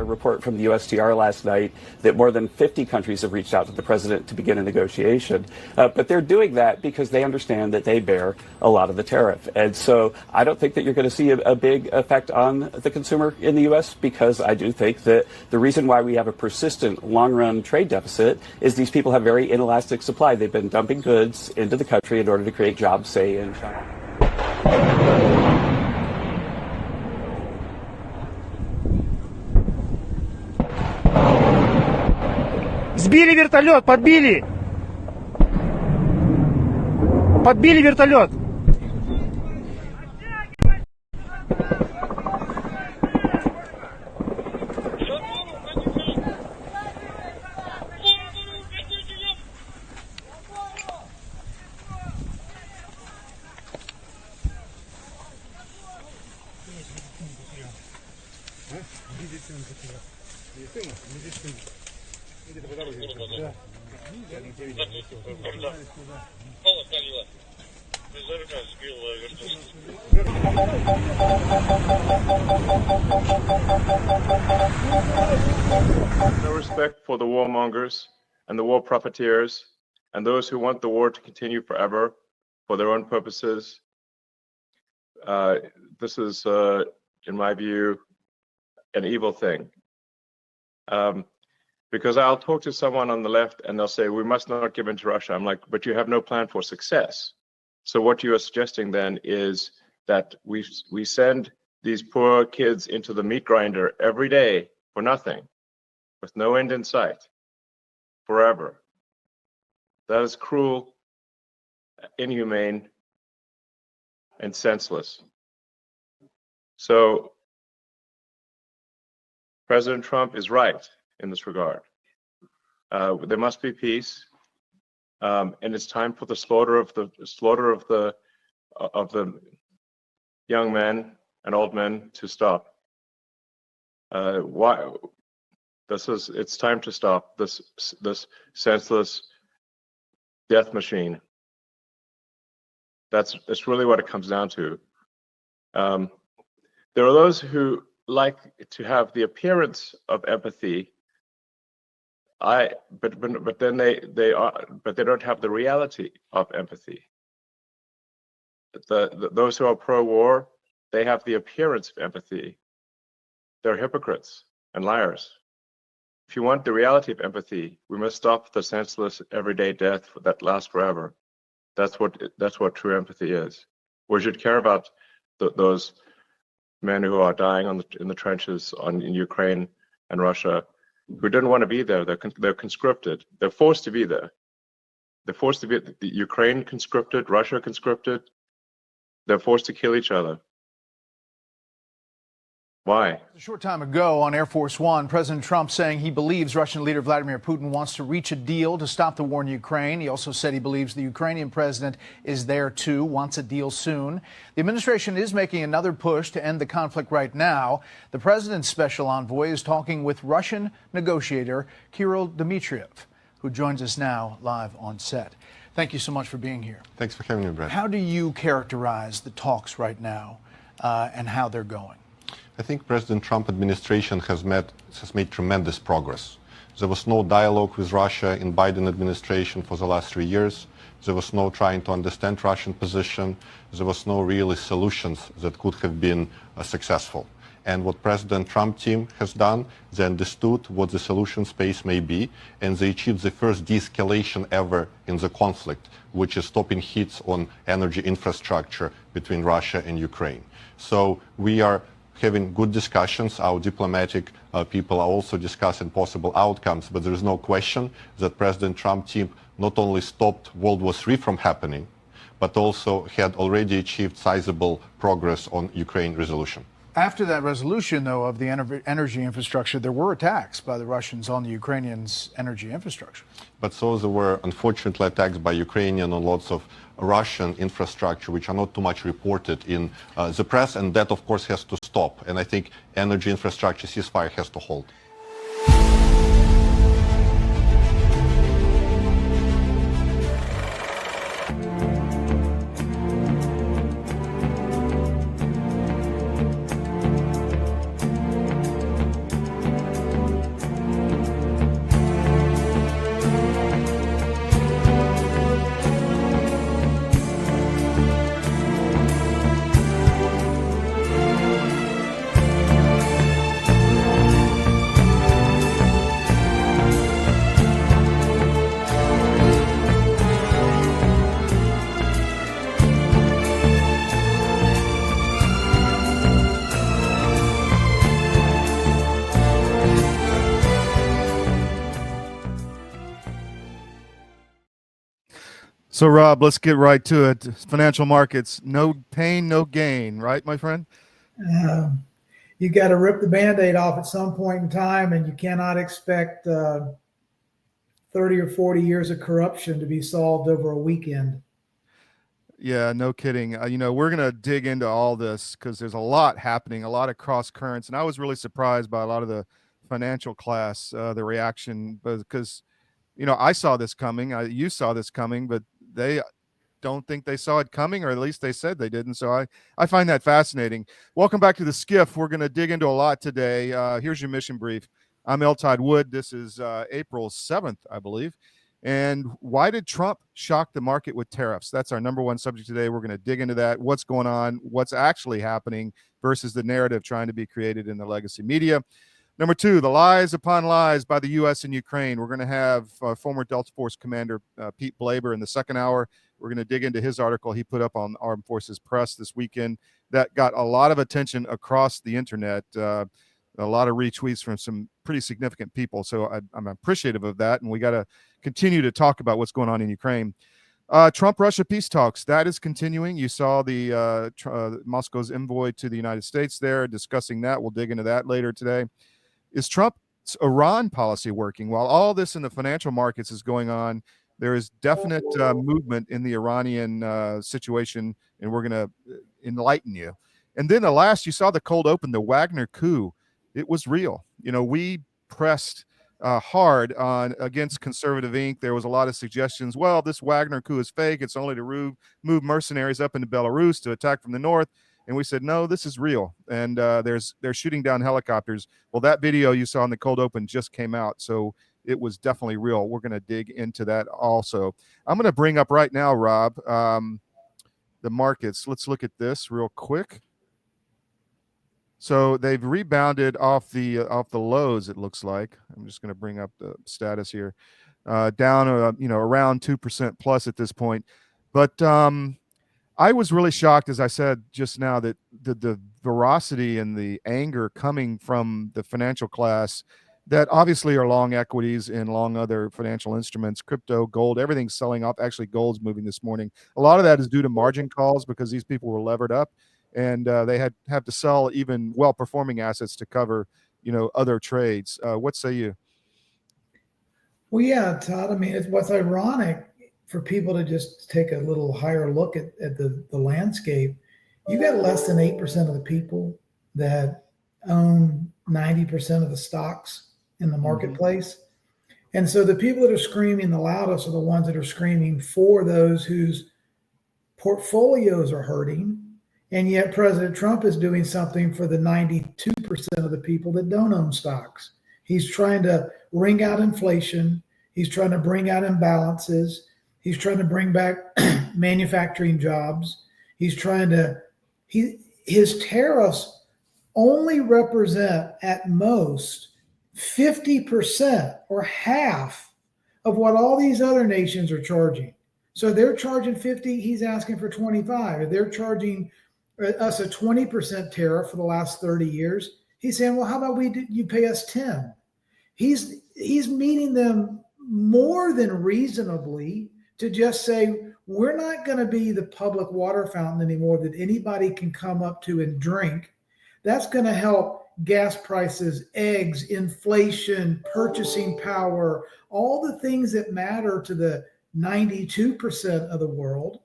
Report from the USTR last night that more than 50 countries have reached out to the president to begin a negotiation. But they're doing that because they understand that they bear a lot of the tariff. And so I don't think that you're going to see a big effect on the consumer in the U.S. because I do think that the reason why we have a persistent long-run trade deficit is these people have very inelastic supply. They've been dumping goods into the country in order to create jobs, say, in China. Сбили вертолет, подбили! Подбили вертолет! No respect for the warmongers and the war profiteers and those who want the war to continue forever for their own purposes. This is, in my view, an evil thing. Because I'll talk to someone on the left and they'll say, we must not give in to Russia. I'm like, but you have no plan for success. So what you are suggesting then is that we send these poor kids into the meat grinder every day for nothing, with no end in sight, forever. That is cruel, inhumane, and senseless. So President Trump is right in this regard. There must be peace, and it's time for the slaughter of the young men and old men to stop. It's time to stop this senseless death machine. That's really what it comes down to. There are those who like to have the appearance of empathy. But then they don't have the reality of empathy. Those who are pro-war, they have the appearance of empathy. They're hypocrites and liars. If you want the reality of empathy, we must stop the senseless everyday death that lasts forever. That's what true empathy is. We should care about those men who are dying in the trenches in Ukraine and Russia, who didn't want to be there. They're conscripted. They're forced to be there. They're forced to be. The Ukraine conscripted, Russia conscripted. They're forced to kill each other. Why? A short time ago on Air Force One, President Trump saying he believes Russian leader Vladimir Putin wants to reach a deal to stop the war in Ukraine. He also said he believes the Ukrainian president is there too, wants a deal soon. The administration is making another push to end the conflict right now. The president's special envoy is talking with Russian negotiator Kirill Dmitriev, who joins us now live on set. Thank you so much for being here. Thanks for having me, Brad. How do you characterize the talks right now and how they're going? I think President Trump administration has made tremendous progress. There was no dialogue with Russia in Biden administration for the last 3 years. There was no trying to understand Russian position. There was no really solutions that could have been successful. And what President Trump team has done, they understood what the solution space may be, and they achieved the first de-escalation ever in the conflict, which is stopping hits on energy infrastructure between Russia and Ukraine. So we are having good discussions. Our diplomatic people are also discussing possible outcomes, but there is no question that President Trump team not only stopped World War III from happening, but also had already achieved sizable progress on Ukraine resolution. After that resolution, though, of the energy infrastructure, there were attacks by the Russians on the Ukrainians' energy infrastructure. But so there were, unfortunately, attacks by Ukrainian on lots of Russian infrastructure, which are not too much reported in the press, and that, of course, has to stop. And I think energy infrastructure ceasefire has to hold. So, Rob, let's get right to it. Financial markets, no pain, no gain, right, my friend? You got to rip the Band-Aid off at some point in time, and you cannot expect 30 or 40 years of corruption to be solved over a weekend. Yeah, no kidding. We're going to dig into all this because there's a lot happening, a lot of cross currents. And I was really surprised by a lot of the financial class, the reaction, because, I saw this coming. You saw this coming, but they don't think they saw it coming, or at least they said they didn't. So I find that fascinating. Welcome back to the SCIF. We're going to dig into a lot today. Here's your mission brief. I'm L Todd Wood. This is April 7th, I believe. And why did Trump shock the market with tariffs? That's our number one subject today. We're going to dig into that. What's going on? What's actually happening versus the narrative trying to be created in the legacy media. Number two, the lies upon lies by the U.S. and Ukraine. We're going to have former Delta Force Commander Pete Blaber in the second hour. We're going to dig into his article he put up on Armed Forces Press this weekend that got a lot of attention across the internet, a lot of retweets from some pretty significant people. So I'm appreciative of that, and we got to continue to talk about what's going on in Ukraine. Trump-Russia peace talks, that is continuing. You saw the Moscow's envoy to the United States there discussing that. We'll dig into that later today. Is Trump's Iran policy working? While all this in the financial markets is going on, there is definite movement in the Iranian situation, and we're going to enlighten you. And then the last, you saw the cold open, the Wagner coup. It was real. We pressed hard on against Conservative Inc. There was a lot of suggestions. Well, this Wagner coup is fake. It's only to move mercenaries up into Belarus to attack from the north. And we said, no, this is real. And they're shooting down helicopters. Well, that video you saw in the cold open just came out. So it was definitely real. We're going to dig into that also. I'm going to bring up right now, Rob, the markets. Let's look at this real quick. So they've rebounded off the lows, it looks like. I'm just going to bring up the status here. Down, around 2% plus at this point. But I was really shocked, as I said just now, that the veracity and the anger coming from the financial class that obviously are long equities and long other financial instruments, crypto, gold, everything's selling off. Actually, gold's moving this morning. A lot of that is due to margin calls because these people were levered up, and they have to sell even well-performing assets to cover, other trades. What say you? Well, yeah, Todd. I mean, what's ironic for people to just take a little higher look at the landscape. You got less than 8% of the people that own 90% of the stocks in the marketplace. Mm-hmm. And so the people that are screaming the loudest are the ones that are screaming for those whose portfolios are hurting. And yet President Trump is doing something for the 92% of the people that don't own stocks. He's trying to wring out inflation. He's trying to bring out imbalances. He's trying to bring back manufacturing jobs. His tariffs only represent at most 50% or half of what all these other nations are charging. So they're charging 50, he's asking for 25. If they're charging us a 20% tariff for the last 30 years, he's saying, well, how about you pay us 10? He's meeting them more than reasonably to just say, we're not going to be the public water fountain anymore that anybody can come up to and drink. That's going to help gas prices, eggs, inflation, purchasing power, all the things that matter to the 92% of the world.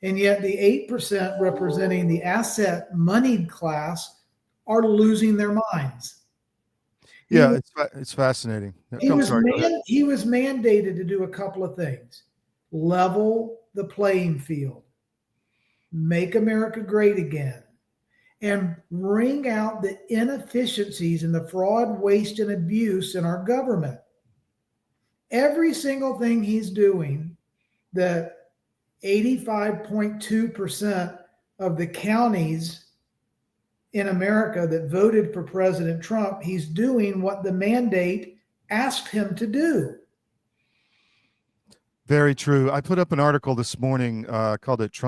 And yet the 8% representing the asset moneyed class are losing their minds. Yeah, it's fascinating. He was mandated to do a couple of things. Level the playing field, make America great again, and wring out the inefficiencies and the fraud, waste, and abuse in our government. Every single thing he's doing, the 85.2% of the counties in America that voted for President Trump, he's doing what the mandate asked him to do. Very true. I put up an article this morning called it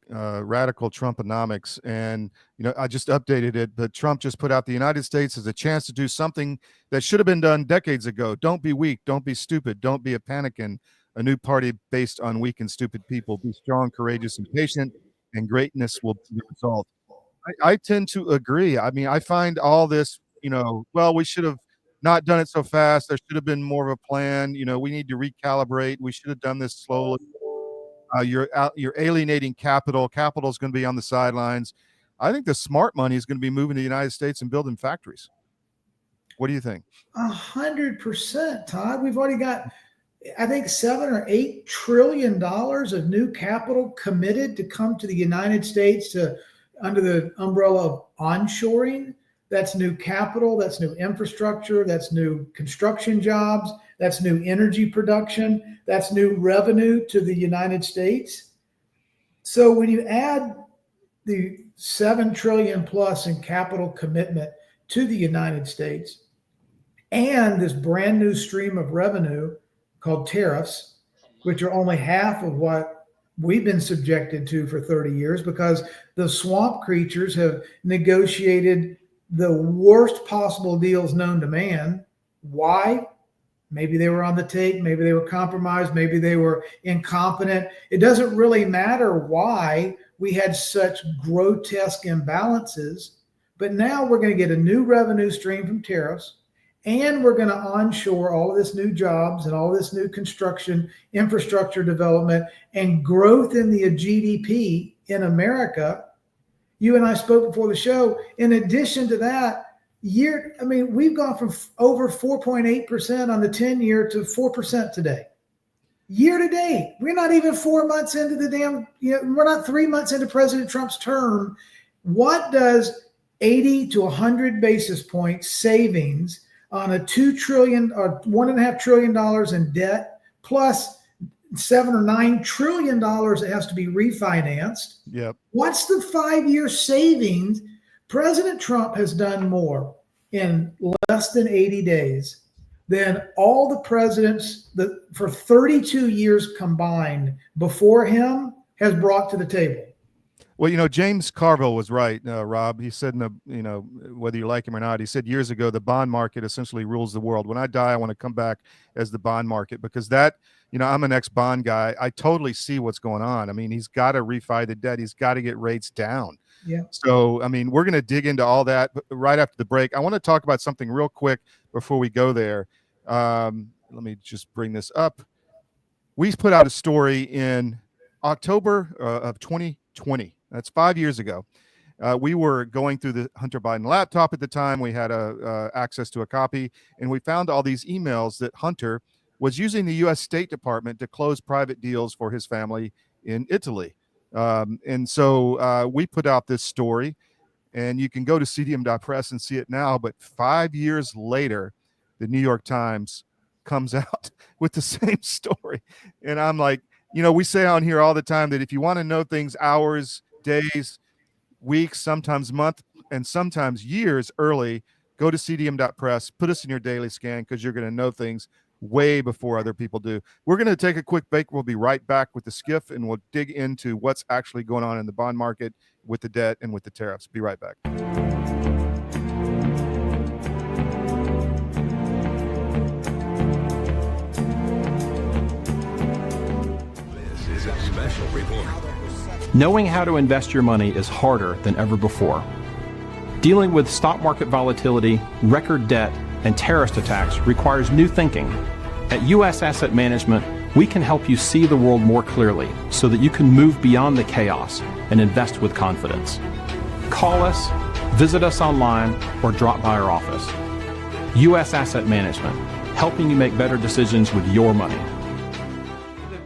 Radical Trumponomics. And, I just updated it, but Trump just put out the United States has a chance to do something that should have been done decades ago. Don't be weak. Don't be stupid. Don't be a panican. A new party based on weak and stupid people. Be strong, courageous, and patient, and greatness will be the result. I tend to agree. I mean, I find all this, well, we should have not done it so fast. There should have been more of a plan. We need to recalibrate. We should have done this slowly. You're alienating capital. Capital is going to be on the sidelines. I think the smart money is going to be moving to the United States and building factories. What do you think? 100%, Todd. We've already got, I think, $7 or $8 trillion of new capital committed to come to the United States under the umbrella of onshoring. That's new capital, that's new infrastructure, that's new construction jobs, that's new energy production, that's new revenue to the United States. So when you add the $7 trillion plus in capital commitment to the United States and this brand new stream of revenue called tariffs, which are only half of what we've been subjected to for 30 years because the swamp creatures have negotiated the worst possible deals known to man. Why? Maybe they were on the take. Maybe they were compromised. Maybe they were incompetent. It doesn't really matter why we had such grotesque imbalances. But now we're going to get a new revenue stream from tariffs, and we're going to onshore all of this new jobs and all this new construction, infrastructure development, and growth in the GDP in America. You and I spoke before the show. In addition to that, we've gone from over 4.8% on the 10-year to 4% today. Year to date, we're not even 4 months into we're not 3 months into President Trump's term. What does 80 to 100 basis points savings on a $2 trillion or $1.5 trillion in debt plus $7 or $9 trillion that has to be refinanced? Yep. What's the 5-year savings? President Trump has done more in less than 80 days than all the presidents that for 32 years combined before him has brought to the table. Well, James Carville was right, Rob. He said, whether you like him or not, he said years ago, the bond market essentially rules the world. When I die, I want to come back as the bond market because I'm an ex-bond guy. I totally see what's going on. I mean, he's got to refi the debt. He's got to get rates down. Yeah. So, we're going to dig into all that right after the break. I want to talk about something real quick before we go there. Let me just bring this up. We put out a story in October of 2020. That's 5 years ago. We were going through the Hunter Biden laptop at the time. We had access to a copy, and we found all these emails that Hunter was using the U.S. State Department to close private deals for his family in Italy. And so we put out this story, and you can go to cdm.press and see it now. But 5 years later, the New York Times comes out with the same story. And I'm like, we say on here all the time that if you want to know things hours, days, weeks, sometimes month, and sometimes years early, go to cdm.press, put us in your daily scan because you're going to know things way before other people do. We're going to take a quick break. We'll be right back with the SCIF, and we'll dig into what's actually going on in the bond market with the debt and with the tariffs. Be right back. This is a special report. Knowing how to invest your money is harder than ever before. Dealing with stock market volatility, record debt, and terrorist attacks requires new thinking. At U.S. Asset Management, we can help you see the world more clearly so that you can move beyond the chaos and invest with confidence. Call us, visit us online, or drop by our office. U.S. Asset Management, helping you make better decisions with your money.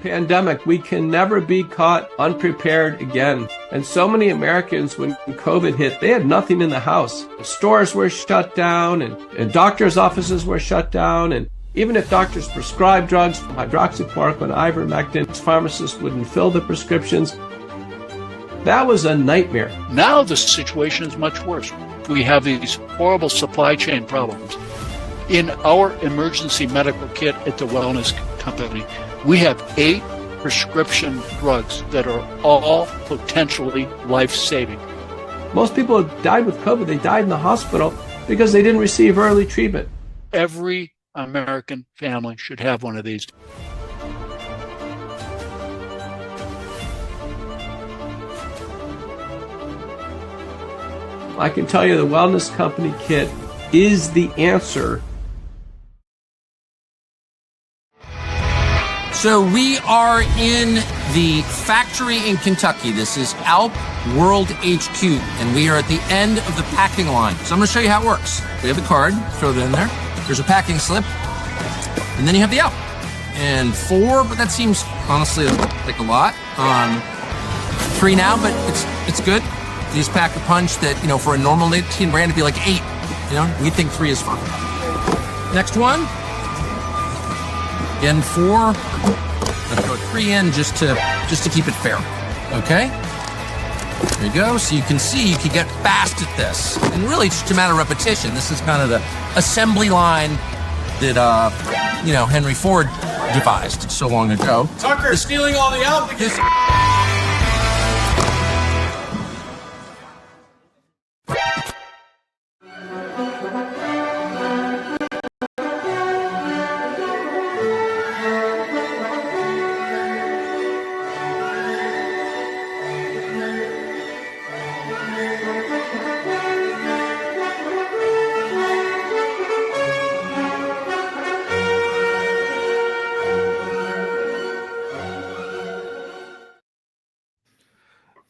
Pandemic, we can never be caught unprepared again. And so many Americans, when COVID hit, they had nothing in the house. Stores were shut down and doctors' offices were shut down. And even if doctors prescribed drugs, hydroxychloroquine, ivermectin, pharmacists wouldn't fill the prescriptions. That was a nightmare. Now the situation is much worse. We have these horrible supply chain problems. In our emergency medical kit at the Wellness Company, We have 8 prescription drugs that are all potentially life-saving. Most people have died with COVID. They died in the hospital because they didn't receive early treatment. Every American family should have one of these. I can tell you the Wellness Company kit is the answer. So we are in the factory in Kentucky. This is Alp World HQ, and we are at the end of the packing line. So I'm going to show you how it works. We have the card, throw that in there. There's a packing slip, and then you have the Alp. And 4, but that seems honestly like a lot. 3 now, but it's good. You just pack a punch that, for a normal nicotine brand, it'd be like 8. We think 3 is fine. Next one. Again, 4. Let's throw 3 in just to keep it fair. Okay? There you go. So you can see you can get fast at this. And really, it's just a matter of repetition. This is kind of the assembly line that, Henry Ford devised so long ago. Tucker, stealing all the Alp because...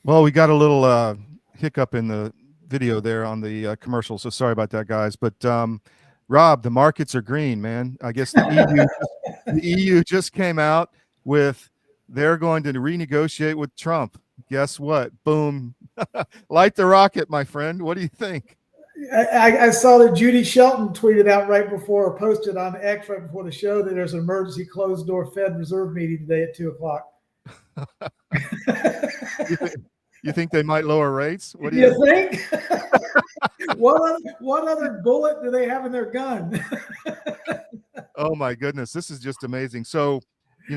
Well, we got a little hiccup in the video there on the commercial, so sorry about that, guys. But Rob, the markets are green, man. I guess the EU just came out with they're going to renegotiate with Trump. Guess what? Boom. Light the rocket, my friend. What do you think? I saw that Judy Shelton tweeted out right before, or posted on X right before the show, that there's an emergency closed-door Fed Reserve meeting today at 2 o'clock. You think they might lower rates? What do you think? What other bullet do they have in their gun? Oh my goodness, this is just amazing. So,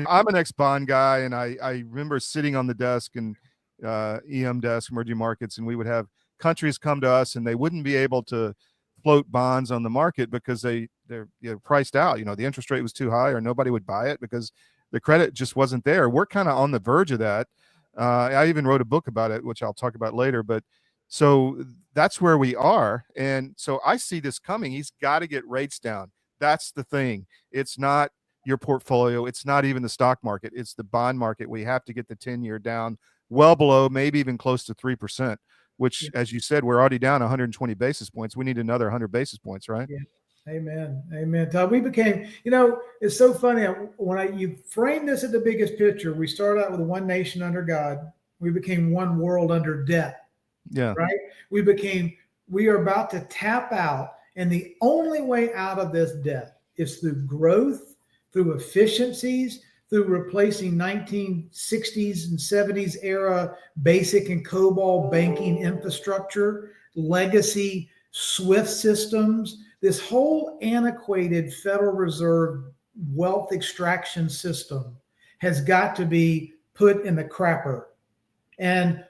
I'm an ex-bond guy, and I remember sitting on the desk and EM desk, emerging markets, and we would have countries come to us, and they wouldn't be able to float bonds on the market because they're priced out. The interest rate was too high, or nobody would buy it because the credit just wasn't there. We're kind of on the verge of that. I even wrote a book about it, which I'll talk about later. But so that's where we are. And so I see this coming. He's got to get rates down. That's the thing. It's not your portfolio. It's not even the stock market. It's the bond market. We have to get the 10-year down well below, maybe even close to 3%, which, as you said, we're already down 120 basis points. We need another 100 basis points, right? Yeah. Amen. Todd, we became, it's so funny when you frame this at the biggest picture. We started out with one nation under God. We became one world under debt. Yeah. Right. We are about to tap out. And the only way out of this debt is through growth, through efficiencies, through replacing 1960s and 70s era basic and COBOL banking infrastructure, legacy SWIFT systems. This whole antiquated Federal Reserve wealth extraction system has got to be put in the crapper. And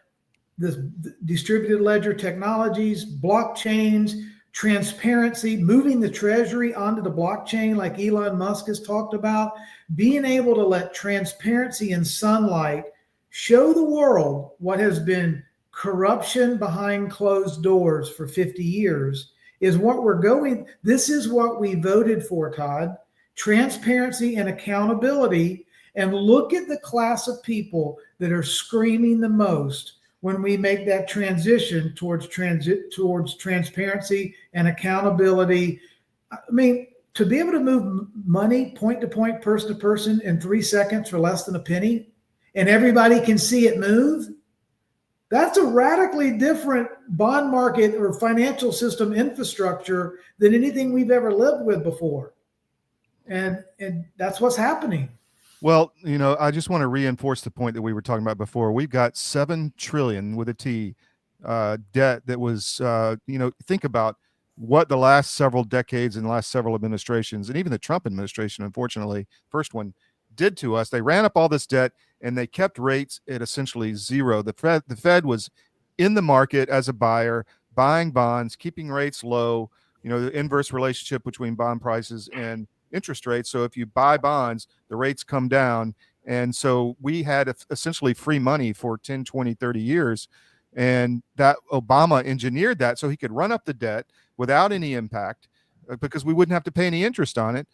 this distributed ledger technologies, blockchains, transparency, moving the treasury onto the blockchain like Elon Musk has talked about, being able to let transparency and sunlight show the world what has been corruption behind closed doors for 50 years is what we're going. This is what we voted for, Todd. Transparency and accountability. And look at the class of people that are screaming the most when we make that transition towards transparency and accountability. I mean, to be able to move money point to point, person to person in 3 seconds for less than a penny, and everybody can see it move, that's a radically different bond market or financial system infrastructure than anything we've ever lived with before. And that's what's happening. Well, I just want to reinforce the point that we were talking about before. We've got $7 trillion with a T debt that was, think about what the last several decades and last several administrations, and even the Trump administration, unfortunately, first one, did to us. They ran up all this debt and they kept rates at essentially zero. The Fed was in the market as a buyer, buying bonds, keeping rates low, the inverse relationship between bond prices and interest rates. So if you buy bonds, the rates come down. And so we had essentially free money for 10, 20, 30 years. And that Obama engineered that so he could run up the debt without any impact because we wouldn't have to pay any interest on it.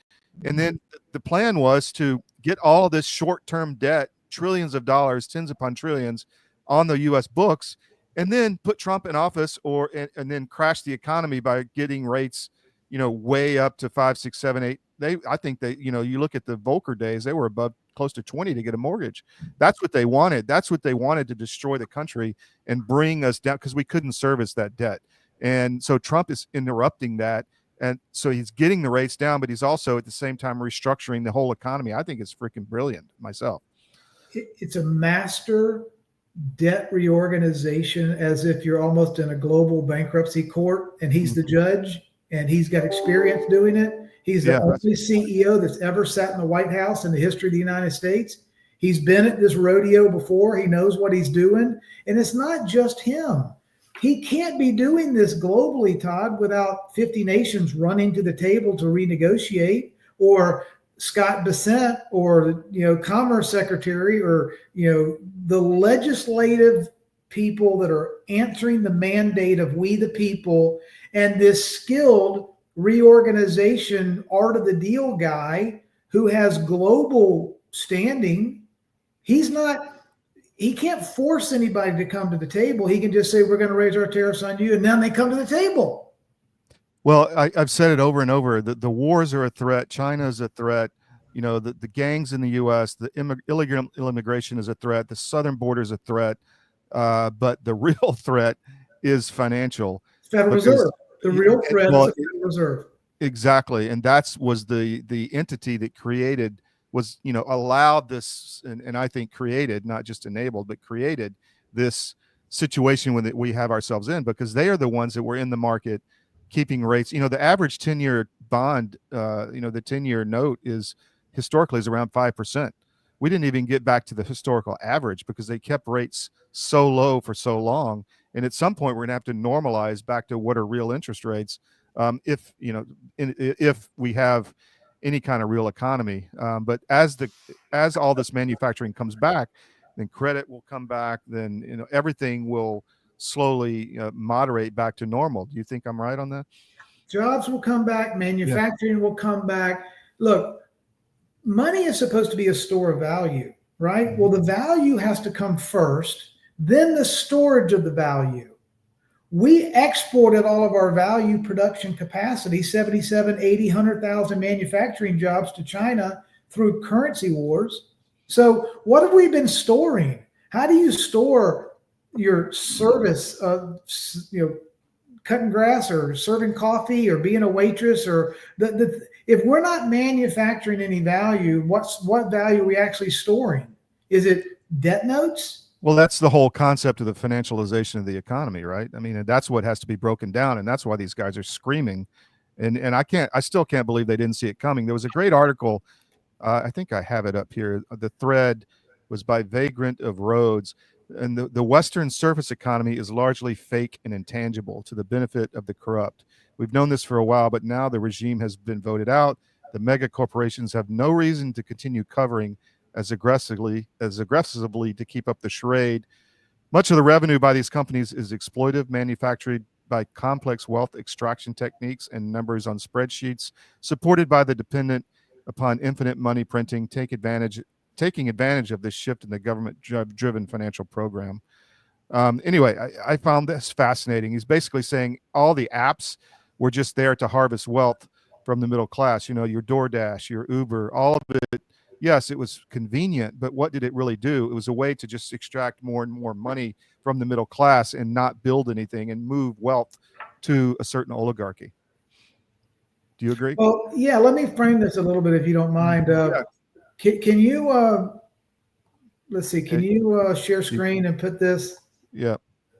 And then the plan was to get all of this short-term debt, trillions of dollars, tens upon trillions, on the U.S. books, and then put Trump in office and then crash the economy by getting rates, way up to 5, 6, 7, 8. I think you look at the Volcker days, they were above close to 20 to get a mortgage. That's what they wanted. That's what they wanted to destroy the country and bring us down because we couldn't service that debt. And so Trump is interrupting that. And so he's getting the rates down, but he's also at the same time restructuring the whole economy. I think it's freaking brilliant myself. It's a master debt reorganization, as if you're almost in a global bankruptcy court and he's the judge and he's got experience doing it. He's the only CEO that's ever sat in the White House in the history of the United States. He's been at this rodeo before. He knows what he's doing. And it's not just him. He can't be doing this globally, Todd, without 50 nations running to the table to renegotiate, or Scott Bessent, or Commerce Secretary, or the legislative people that are answering the mandate of we the people, and this skilled reorganization art of the deal guy who has global standing. He can't force anybody to come to the table. He can just say, we're going to raise our tariffs on you, and then they come to the table. Well, I've said it over and over. The wars are a threat. China is a threat. The gangs in the U.S., the illegal immigration is a threat. The southern border is a threat. But the real threat is financial. Federal Reserve. The real threat is the Federal Reserve. Exactly. And that was the entity that allowed this, and I think created, not just enabled, but created this situation that we have ourselves in, because they are the ones that were in the market keeping rates. The average 10-year bond, the 10-year note historically is around 5%. We didn't even get back to the historical average because they kept rates so low for so long. And at some point, we're going to have to normalize back to what are real interest rates if we have any kind of real economy. But as all this manufacturing comes back, then credit will come back. Then everything will slowly moderate back to normal. Do you think I'm right on that? Jobs will come back. Manufacturing will come back. Look, money is supposed to be a store of value, right? Well, the value has to come first, then the storage of the value. We exported all of our value production capacity, 77, 80, 100,000 manufacturing jobs to China through currency wars. So what have we been storing? How do you store your service, cutting grass or serving coffee or being a waitress, or if we're not manufacturing any value, what value are we actually storing? Is it debt notes? Well, that's the whole concept of the financialization of the economy, right? I mean, that's what has to be broken down, and that's why these guys are screaming. And I still can't believe they didn't see it coming. There was a great article, I think I have it up here. The thread was by Vagrant of Rhodes, and the Western surface economy is largely fake and intangible to the benefit of the corrupt. We've known this for a while, but now the regime has been voted out. The mega corporations have no reason to continue covering as aggressively to keep up the charade. Much of the revenue by these companies is exploitive, manufactured by complex wealth extraction techniques and numbers on spreadsheets, supported by the dependent upon infinite money printing, taking advantage of this shift in the government-driven financial program. Anyway, I found this fascinating. He's basically saying all the apps were just there to harvest wealth from the middle class. Your DoorDash, your Uber, all of it. Yes, it was convenient, but what did it really do? It was a way to just extract more and more money from the middle class and not build anything and move wealth to a certain oligarchy. Do you agree? Well, yeah, let me frame this a little bit, if you don't mind. Can you, let's see, can you share screen and put this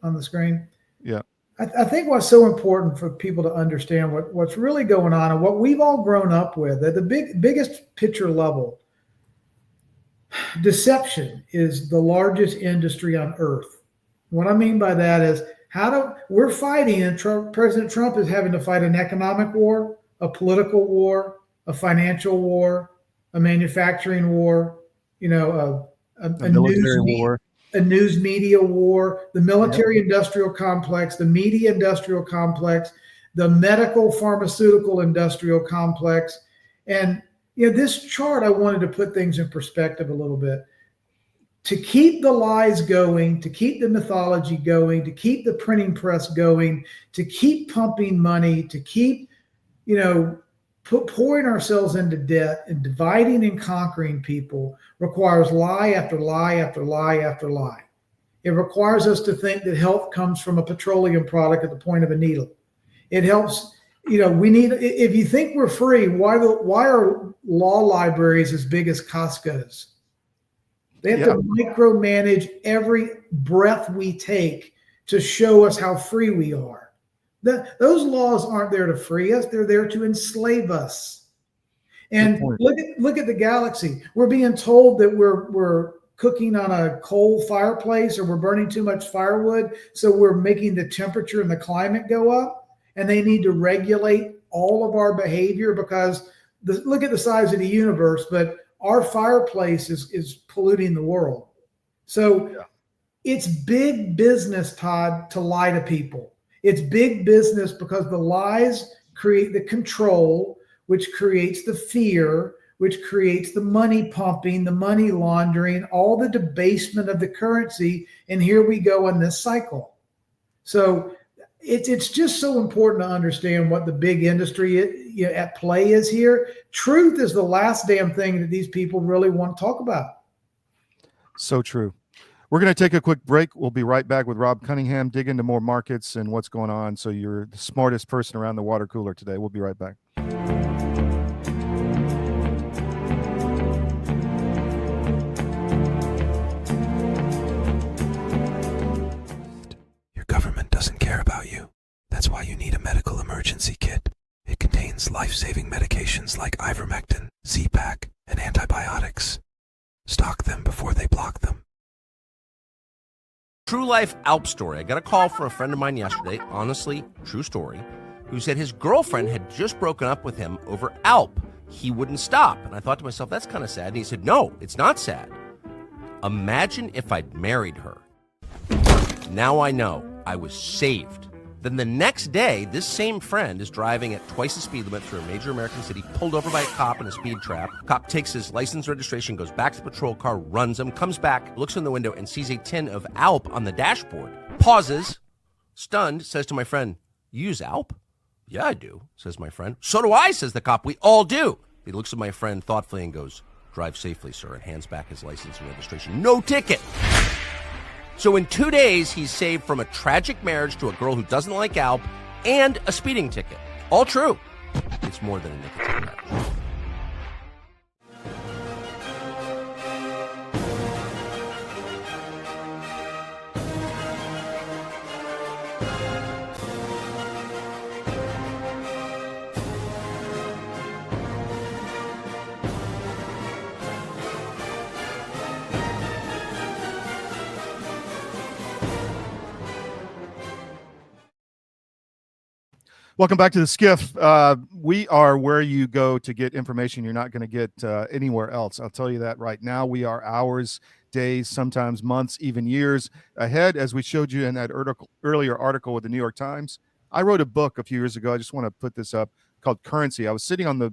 on the screen? Yeah. I think what's so important for people to understand what's really going on and what we've all grown up with at the biggest picture level. Deception is the largest industry on earth. What I mean by that is we're fighting, and President Trump is having to fight an economic war, a political war, a financial war, a manufacturing war, a military war, a news media war, the military industrial complex, the media industrial complex, the medical pharmaceutical industrial complex. And this chart, I wanted to put things in perspective a little bit. To keep the lies going, to keep the mythology going, to keep the printing press going, to keep pumping money, to keep, pouring ourselves into debt and dividing and conquering people requires lie after lie after lie after lie. It requires us to think that health comes from a petroleum product at the point of a needle. It helps, if you think we're free, why are law libraries as big as Costco's? They have to micromanage every breath we take to show us how free we are. Those laws aren't there to free us. They're there to enslave us. And look at the galaxy. We're being told that we're cooking on a coal fireplace, or we're burning too much firewood, so we're making the temperature and the climate go up. And they need to regulate all of our behavior because look at the size of the universe, but our fireplace is polluting the world. So it's big business, Todd, to lie to people. It's big business because the lies create the control, which creates the fear, which creates the money pumping, the money laundering, all the debasement of the currency. And here we go in this cycle. So it's just so important to understand what the big industry at play is here. Truth is the last damn thing that these people really want to talk about. So true. We're going to take a quick break. We'll be right back with Rob Cunningham, dig into more markets and what's going on. So you're the smartest person around the water cooler today. We'll be right back. Your government doesn't care about you. That's why you need a medical emergency kit. It contains life-saving medications like ivermectin, Z-Pak, and antibiotics. Stock them before they block them. True life Alp story. I got a call from a friend of mine yesterday, honestly, true story, who said his girlfriend had just broken up with him over Alp. He wouldn't stop. And I thought to myself, that's kind of sad. And he said, no, it's not sad. Imagine if I'd married her. Now I know I was saved. Then the next day, this same friend is driving at twice the speed limit through a major American city, pulled over by a cop in a speed trap. Cop takes his license registration, goes back to the patrol car, runs him, comes back, looks in the window, and sees a tin of Alp on the dashboard. Pauses, stunned, says to my friend, you use Alp? Yeah, I do, says my friend. So do I, says the cop. We all do. He looks at my friend thoughtfully and goes, drive safely, sir, and hands back his license and registration. No ticket. So in 2 days, he's saved from a tragic marriage to a girl who doesn't like Alp and a speeding ticket. All true. It's more than a nicotine patch. Welcome back to the SCIF. We are where you go to get information you're not going to get anywhere else. I'll tell you that right now. We are hours, days, sometimes months, even years ahead. As we showed you in that earlier article with the New York Times, I wrote a book a few years ago. I just want to put this up, called Currency. I was sitting on the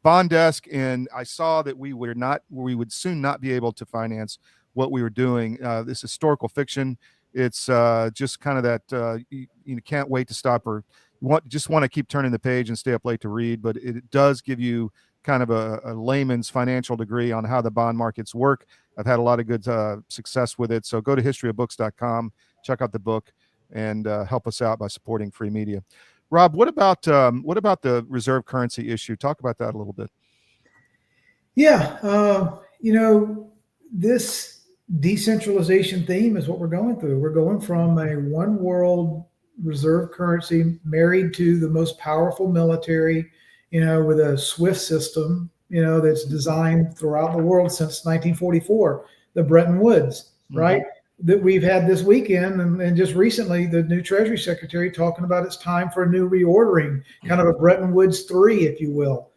bond desk and I saw that we would soon not be able to finance what we were doing. This historical fiction. It's just kind of that you can't wait to stop or just want to keep turning the page and stay up late to read, but it does give you kind of a layman's financial degree on how the bond markets work. I've had a lot of good success with it. So go to historyofbooks.com, check out the book, and help us out by supporting free media. Rob, what about the reserve currency issue? Talk about that a little bit. Yeah, this decentralization theme is what we're going through. We're going from a one world reserve currency married to the most powerful military, with a SWIFT system, that's designed throughout the world since 1944, the Bretton Woods, right? That we've had this weekend, and just recently, the new Treasury Secretary talking about it's time for a new reordering, kind of a Bretton Woods 3, if you will.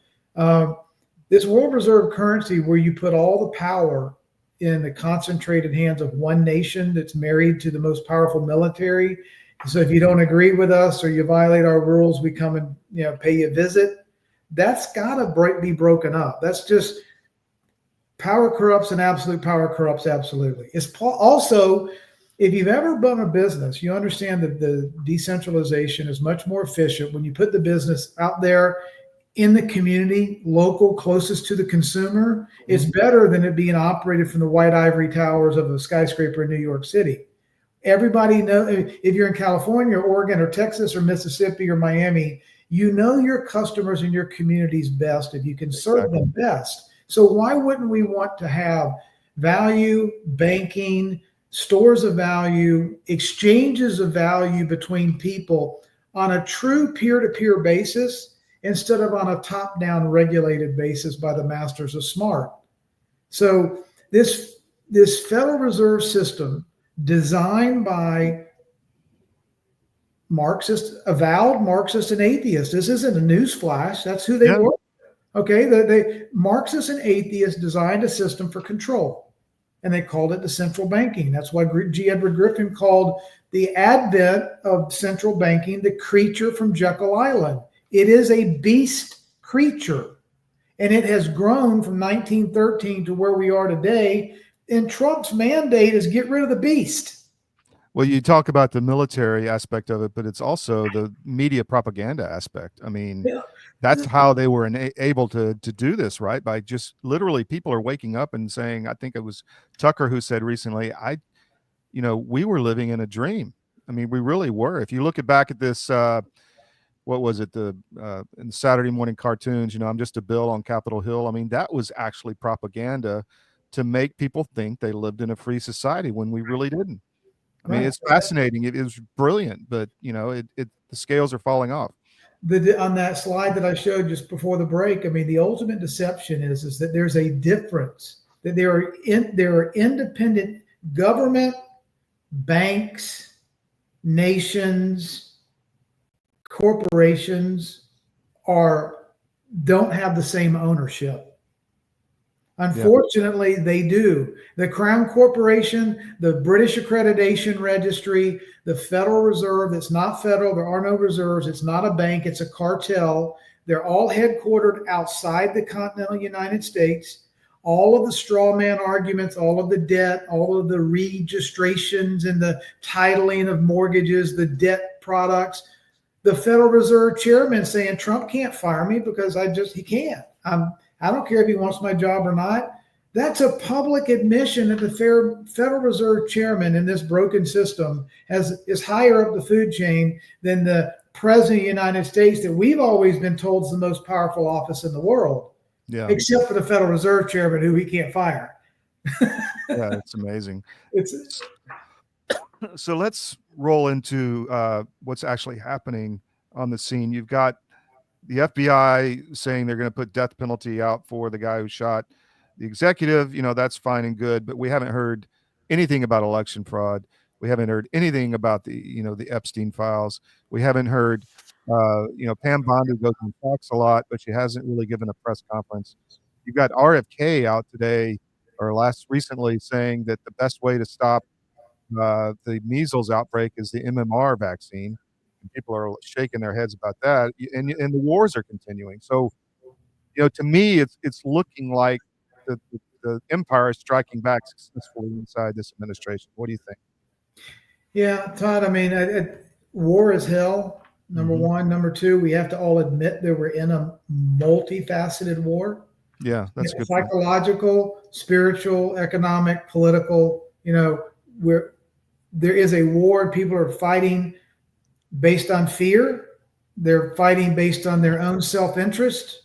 This world reserve currency, where you put all the power in the concentrated hands of one nation that's married to the most powerful military. So if you don't agree with us or you violate our rules, we come and pay you a visit. That's got to be broken up. That's just power corrupts, and absolute power corrupts absolutely. It's also, if you've ever run a business, you understand that the decentralization is much more efficient when you put the business out there in the community, local, closest to the consumer. It's better than it being operated from the white ivory towers of a skyscraper in New York City. Everybody knows, if you're in California or Oregon or Texas or Mississippi or Miami, you know your customers and your communities best if you can serve them best. So why wouldn't we want to have value, banking, stores of value, exchanges of value between people on a true peer-to-peer basis, instead of on a top-down regulated basis by the masters of smart? So this Federal Reserve System, designed by avowed Marxists and atheists. This isn't a news flash. That's who they were. Okay, the Marxists and atheists designed a system for control, and they called it the central banking. That's why G. Edward Griffin called the advent of central banking the creature from Jekyll Island. It is a beast creature, and it has grown from 1913 to where we are today. And Trump's mandate is get rid of the beast. Well, you talk about the military aspect of it, but it's also the media propaganda aspect. I mean, that's how they were able to do this, right? By just literally, people are waking up and saying, I think it was Tucker who said recently, we were living in a dream. I mean, we really were. If you look back at this, what was it, in the Saturday morning cartoons, I'm just a bill on Capitol Hill. I mean, that was actually propaganda to make people think they lived in a free society when we really didn't. I mean, it's fascinating. It is brilliant, but the scales are falling off. On that slide that I showed just before the break, I mean, the ultimate deception is that there's a difference, that there are independent government, banks, nations, corporations don't have the same ownership. Unfortunately, they do. The Crown Corporation, the British Accreditation Registry, the Federal Reserve, that's not federal, there are no reserves, it's not a bank, it's a cartel. They're all headquartered outside the continental United States. All of the straw man arguments, all of the debt, all of the registrations and the titling of mortgages, the debt products, the Federal Reserve chairman saying Trump can't fire me because he can't. I don't care if he wants my job or not. That's a public admission that the Federal Reserve chairman in this broken system is higher up the food chain than the president of the United States, that we've always been told is the most powerful office in the world. Yeah. Except for the Federal Reserve chairman, who he can't fire. Yeah, it's amazing. So let's roll into what's actually happening on the scene. You've got the FBI saying they're going to put death penalty out for the guy who shot the executive. That's fine and good, but we haven't heard anything about election fraud. We haven't heard anything about the Epstein files. We haven't heard, Pam Bondi goes and talks a lot, but she hasn't really given a press conference. You've got RFK out today or recently saying that the best way to stop the measles outbreak is the MMR vaccine. People are shaking their heads about that, and the wars are continuing. So, to me, it's looking like the empire is striking back successfully inside this administration. What do you think? Yeah, Todd. I mean, war is hell. Number one. Number two, we have to all admit that we're in a multifaceted war. Yeah, that's good. Psychological, spiritual, economic, political. There is a war. People are fighting based on fear. They're fighting based on their own self-interest.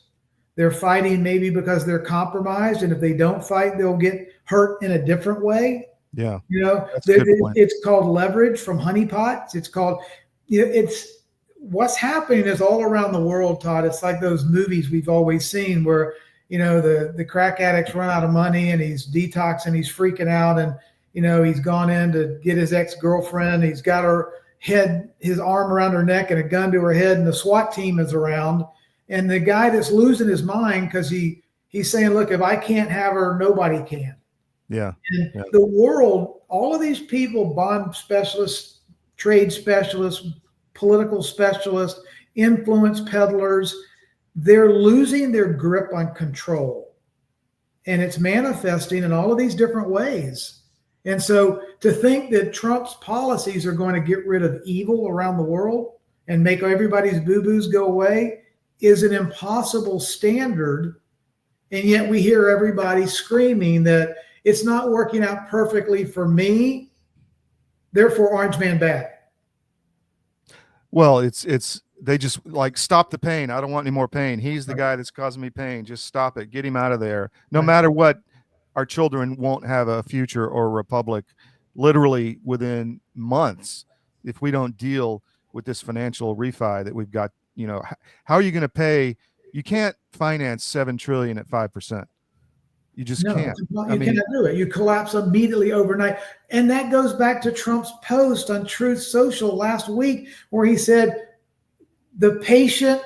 They're fighting maybe because they're compromised, and if they don't fight, they'll get hurt in a different way. Yeah. It's called leverage from honeypots. It's called, what's happening is all around the world, Todd. It's like those movies we've always seen where the crack addict's run out of money and he's detoxing, he's freaking out, and he's gone in to get his ex-girlfriend. He's got his arm around her neck and a gun to her head, and the SWAT team is around. And the guy that's losing his mind because he's saying, look, if I can't have her, nobody can. Yeah. And the world, all of these people, bond specialists, trade specialists, political specialists, influence peddlers, they're losing their grip on control. And it's manifesting in all of these different ways. And so to think that Trump's policies are going to get rid of evil around the world and make everybody's boo-boos go away is an impossible standard. And yet we hear everybody screaming that it's not working out perfectly for me, therefore Orange Man bad. Well, they just like, stop the pain. I don't want any more pain. He's the guy that's causing me pain. Just stop it. Get him out of there. No matter what, our children won't have a future or a republic literally within months if we don't deal with this financial refi that we've got. How are you going to pay? You can't finance $7 trillion at 5%. You just can't. You cannot do it. You collapse immediately overnight. And that goes back to Trump's post on Truth Social last week, where he said, the patient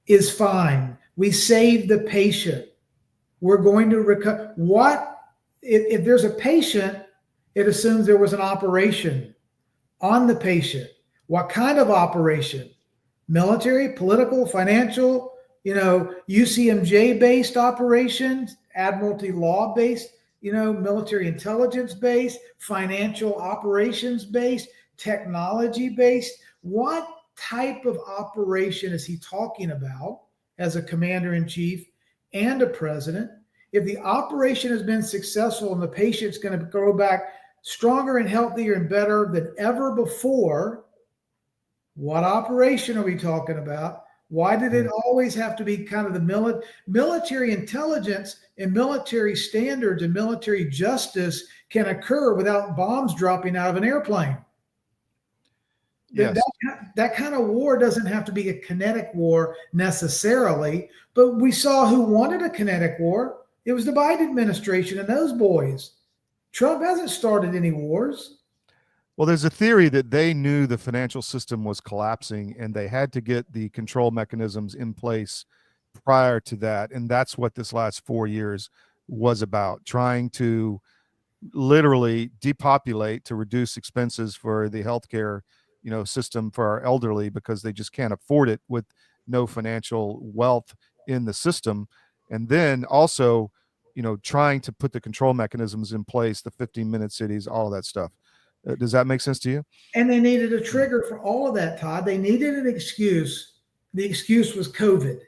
is fine. We saved the patient. We're going to recover. What? If there's a patient, it assumes there was an operation on the patient. What kind of operation? Military, political, financial, UCMJ-based operations, Admiralty law-based, military intelligence-based, financial operations-based, technology-based. What type of operation is he talking about as a commander-in-chief and a president? If the operation has been successful and the patient's going to go back stronger and healthier and better than ever before, what operation are we talking about? Why did it always have to be kind of the military intelligence and military standards and military justice can occur without bombs dropping out of an airplane? Yes. That kind of war doesn't have to be a kinetic war necessarily, but we saw who wanted a kinetic war. It was the Biden administration and those boys. Trump hasn't started any wars. Well, there's a theory that they knew the financial system was collapsing and they had to get the control mechanisms in place prior to that. And that's what this last 4 years was about, trying to literally depopulate to reduce expenses for the healthcare, system for our elderly, because they just can't afford it with no financial wealth in the system. And then also, trying to put the control mechanisms in place, the 15-minute cities, all of that stuff. Does that make sense to you? And they needed a trigger for all of that, Todd. They needed an excuse. The excuse was COVID.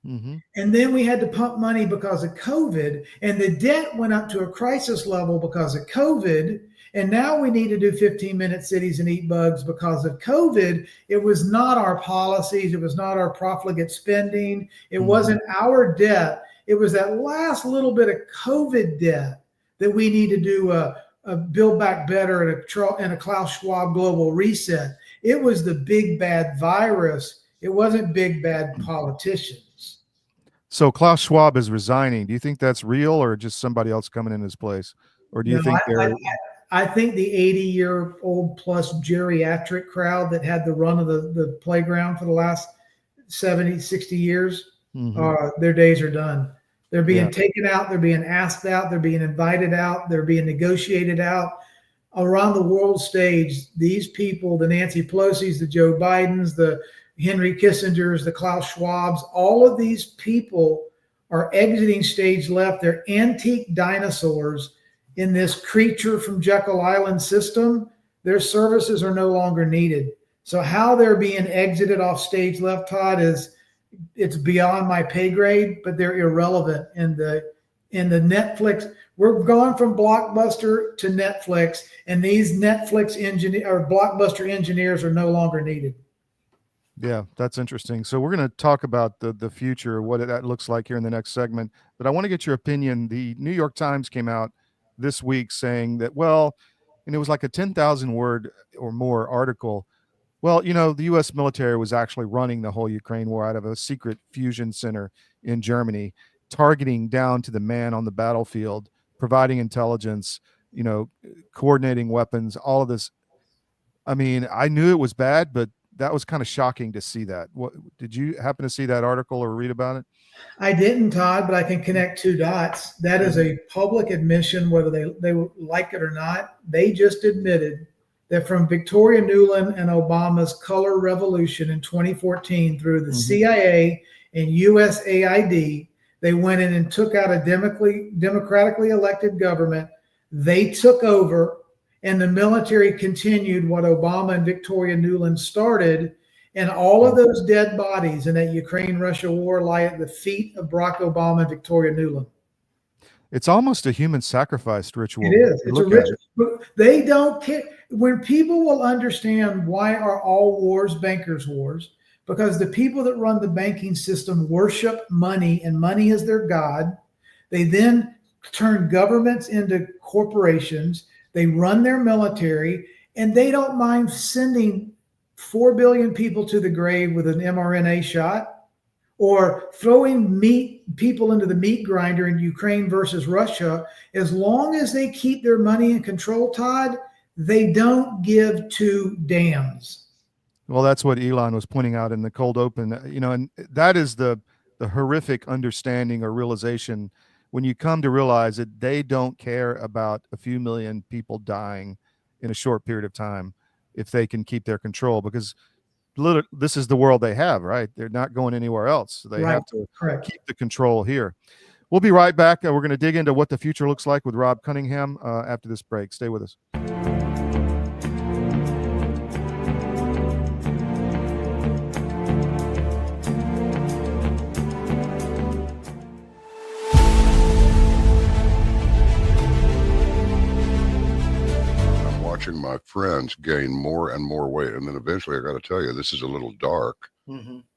Mm-hmm. And then we had to pump money because of COVID. And the debt went up to a crisis level because of COVID. And now we need to do 15-minute cities and eat bugs because of COVID. It was not our policies. It was not our profligate spending. It wasn't our debt. It was that last little bit of COVID debt that we need to do a Build Back Better and a Klaus Schwab global reset. It was the big bad virus. It wasn't big bad politicians. So Klaus Schwab is resigning. Do you think that's real or just somebody else coming in his place? Or do you think I think the 80-year-old plus geriatric crowd that had the run of the playground for the last 70, 60 years, their days are done. They're being taken out. They're being asked out. They're being invited out. They're being negotiated out. Around the world stage, these people, the Nancy Pelosi's, the Joe Bidens, the Henry Kissinger's, the Klaus Schwabs, all of these people are exiting stage left. They're antique dinosaurs in this creature from Jekyll Island system. Their services are no longer needed. So how they're being exited off stage left, Todd, it's beyond my pay grade, but they're irrelevant in the Netflix. We're gone from Blockbuster to Netflix, and these Netflix Blockbuster engineers are no longer needed. Yeah, that's interesting. So we're going to talk about the future, what that looks like here in the next segment. But I want to get your opinion. The New York Times came out this week saying that, and it was like a 10,000 word or more article. Well, the U.S. military was actually running the whole Ukraine war out of a secret fusion center in Germany targeting down to the man on the battlefield, providing intelligence, coordinating weapons, all of this. I mean, I knew it was bad, but that was kind of shocking to see that. What did you happen to see that article or read about it? I didn't, Todd, but I can connect two dots. That is a public admission, whether they like it or not. They just admitted that from Victoria Nuland and Obama's color revolution in 2014 through the CIA and USAID, they went in and took out a democratically elected government. They took over, and the military continued what Obama and Victoria Nuland started. And all of those dead bodies in that Ukraine-Russia war lie at the feet of Barack Obama and Victoria Nuland. It's almost a human sacrifice ritual. It is. It's a ritual. But they don't care. When people will understand why are all wars bankers' wars, because the people that run the banking system worship money, and money is their god. They then turn governments into corporations. They run their military, and they don't mind sending 4 billion people to the grave with an mRNA shot, or throwing people into the meat grinder in Ukraine versus Russia. As long as they keep their money in control, Todd, they don't give two damns. Well, that's what Elon was pointing out in the cold open, and that is the horrific understanding or realization when you come to realize that they don't care about a few million people dying in a short period of time if they can keep their control, because this is the world they have, right? They're not going anywhere else. So they have to keep the control here. We'll be right back. We're going to dig into what the future looks like with Rob Cunningham after this break. Stay with us. Watching my friends gain more and more weight, and then eventually I got to tell you, this is a little dark,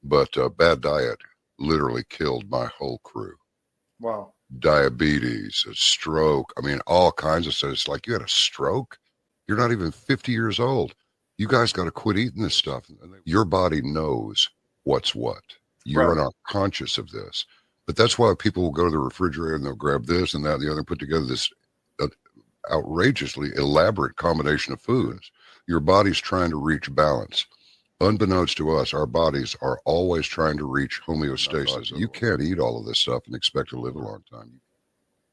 but bad diet literally killed my whole crew. Wow. Diabetes, a stroke, I mean, all kinds of stuff. It's like, you had a stroke? You're not even 50 years old. You guys got to quit eating this stuff. Your body knows what's what. You're not conscious of this, but that's why people will go to the refrigerator and they'll grab this and that and the other, put together this outrageously elaborate combination of foods. Your body's trying to reach balance. Unbeknownst to us, our bodies are always trying to reach homeostasis. You can't eat all of this stuff and expect to live a long time.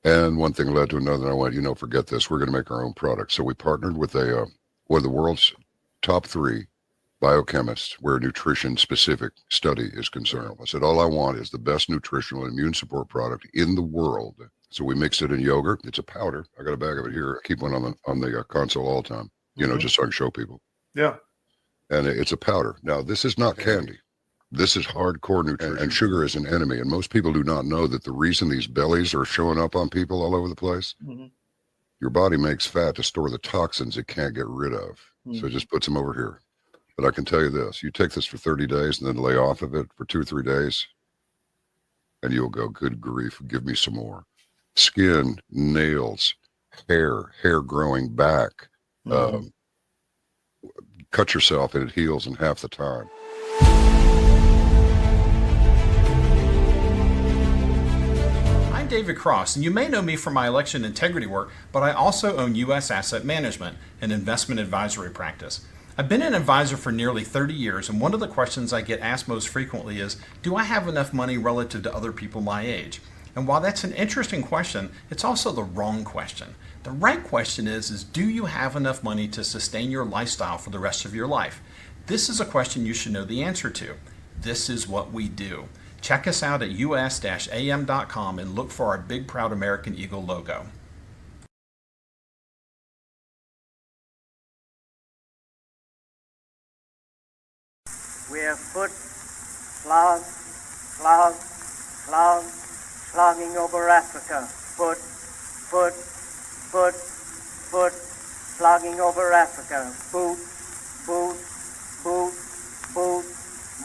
And one thing led to another, and I went, forget this. We're going to make our own product. So we partnered with one of the world's top 3 biochemists where nutrition specific study is concerned. I said, all I want is the best nutritional and immune support product in the world. So we mix it in yogurt. It's a powder. I got a bag of it here. I keep one on the console all the time, just so I can show people. Yeah. And it's a powder. Now, this is not candy. This is hardcore nutrition. And sugar is an enemy. And most people do not know that the reason these bellies are showing up on people all over the place, your body makes fat to store the toxins it can't get rid of. So it just puts them over here. But I can tell you this, you take this for 30 days and then lay off of it for 2 or 3 days, and you'll go, good grief, give me some more. Skin, nails, hair growing back. Cut yourself and it heals in half the time. I'm David Cross, and you may know me from my election integrity work, but I also own U.S. Asset Management, an investment advisory practice. I've been an advisor for nearly 30 years, and one of the questions I get asked most frequently is, do I have enough money relative to other people my age? And while that's an interesting question, it's also the wrong question. The right question is do you have enough money to sustain your lifestyle for the rest of your life? This is a question you should know the answer to. This is what we do. Check us out at us-am.com and look for our big proud American Eagle logo. We have foot, slog, slogging over Africa. Foot, slogging over Africa. Boot,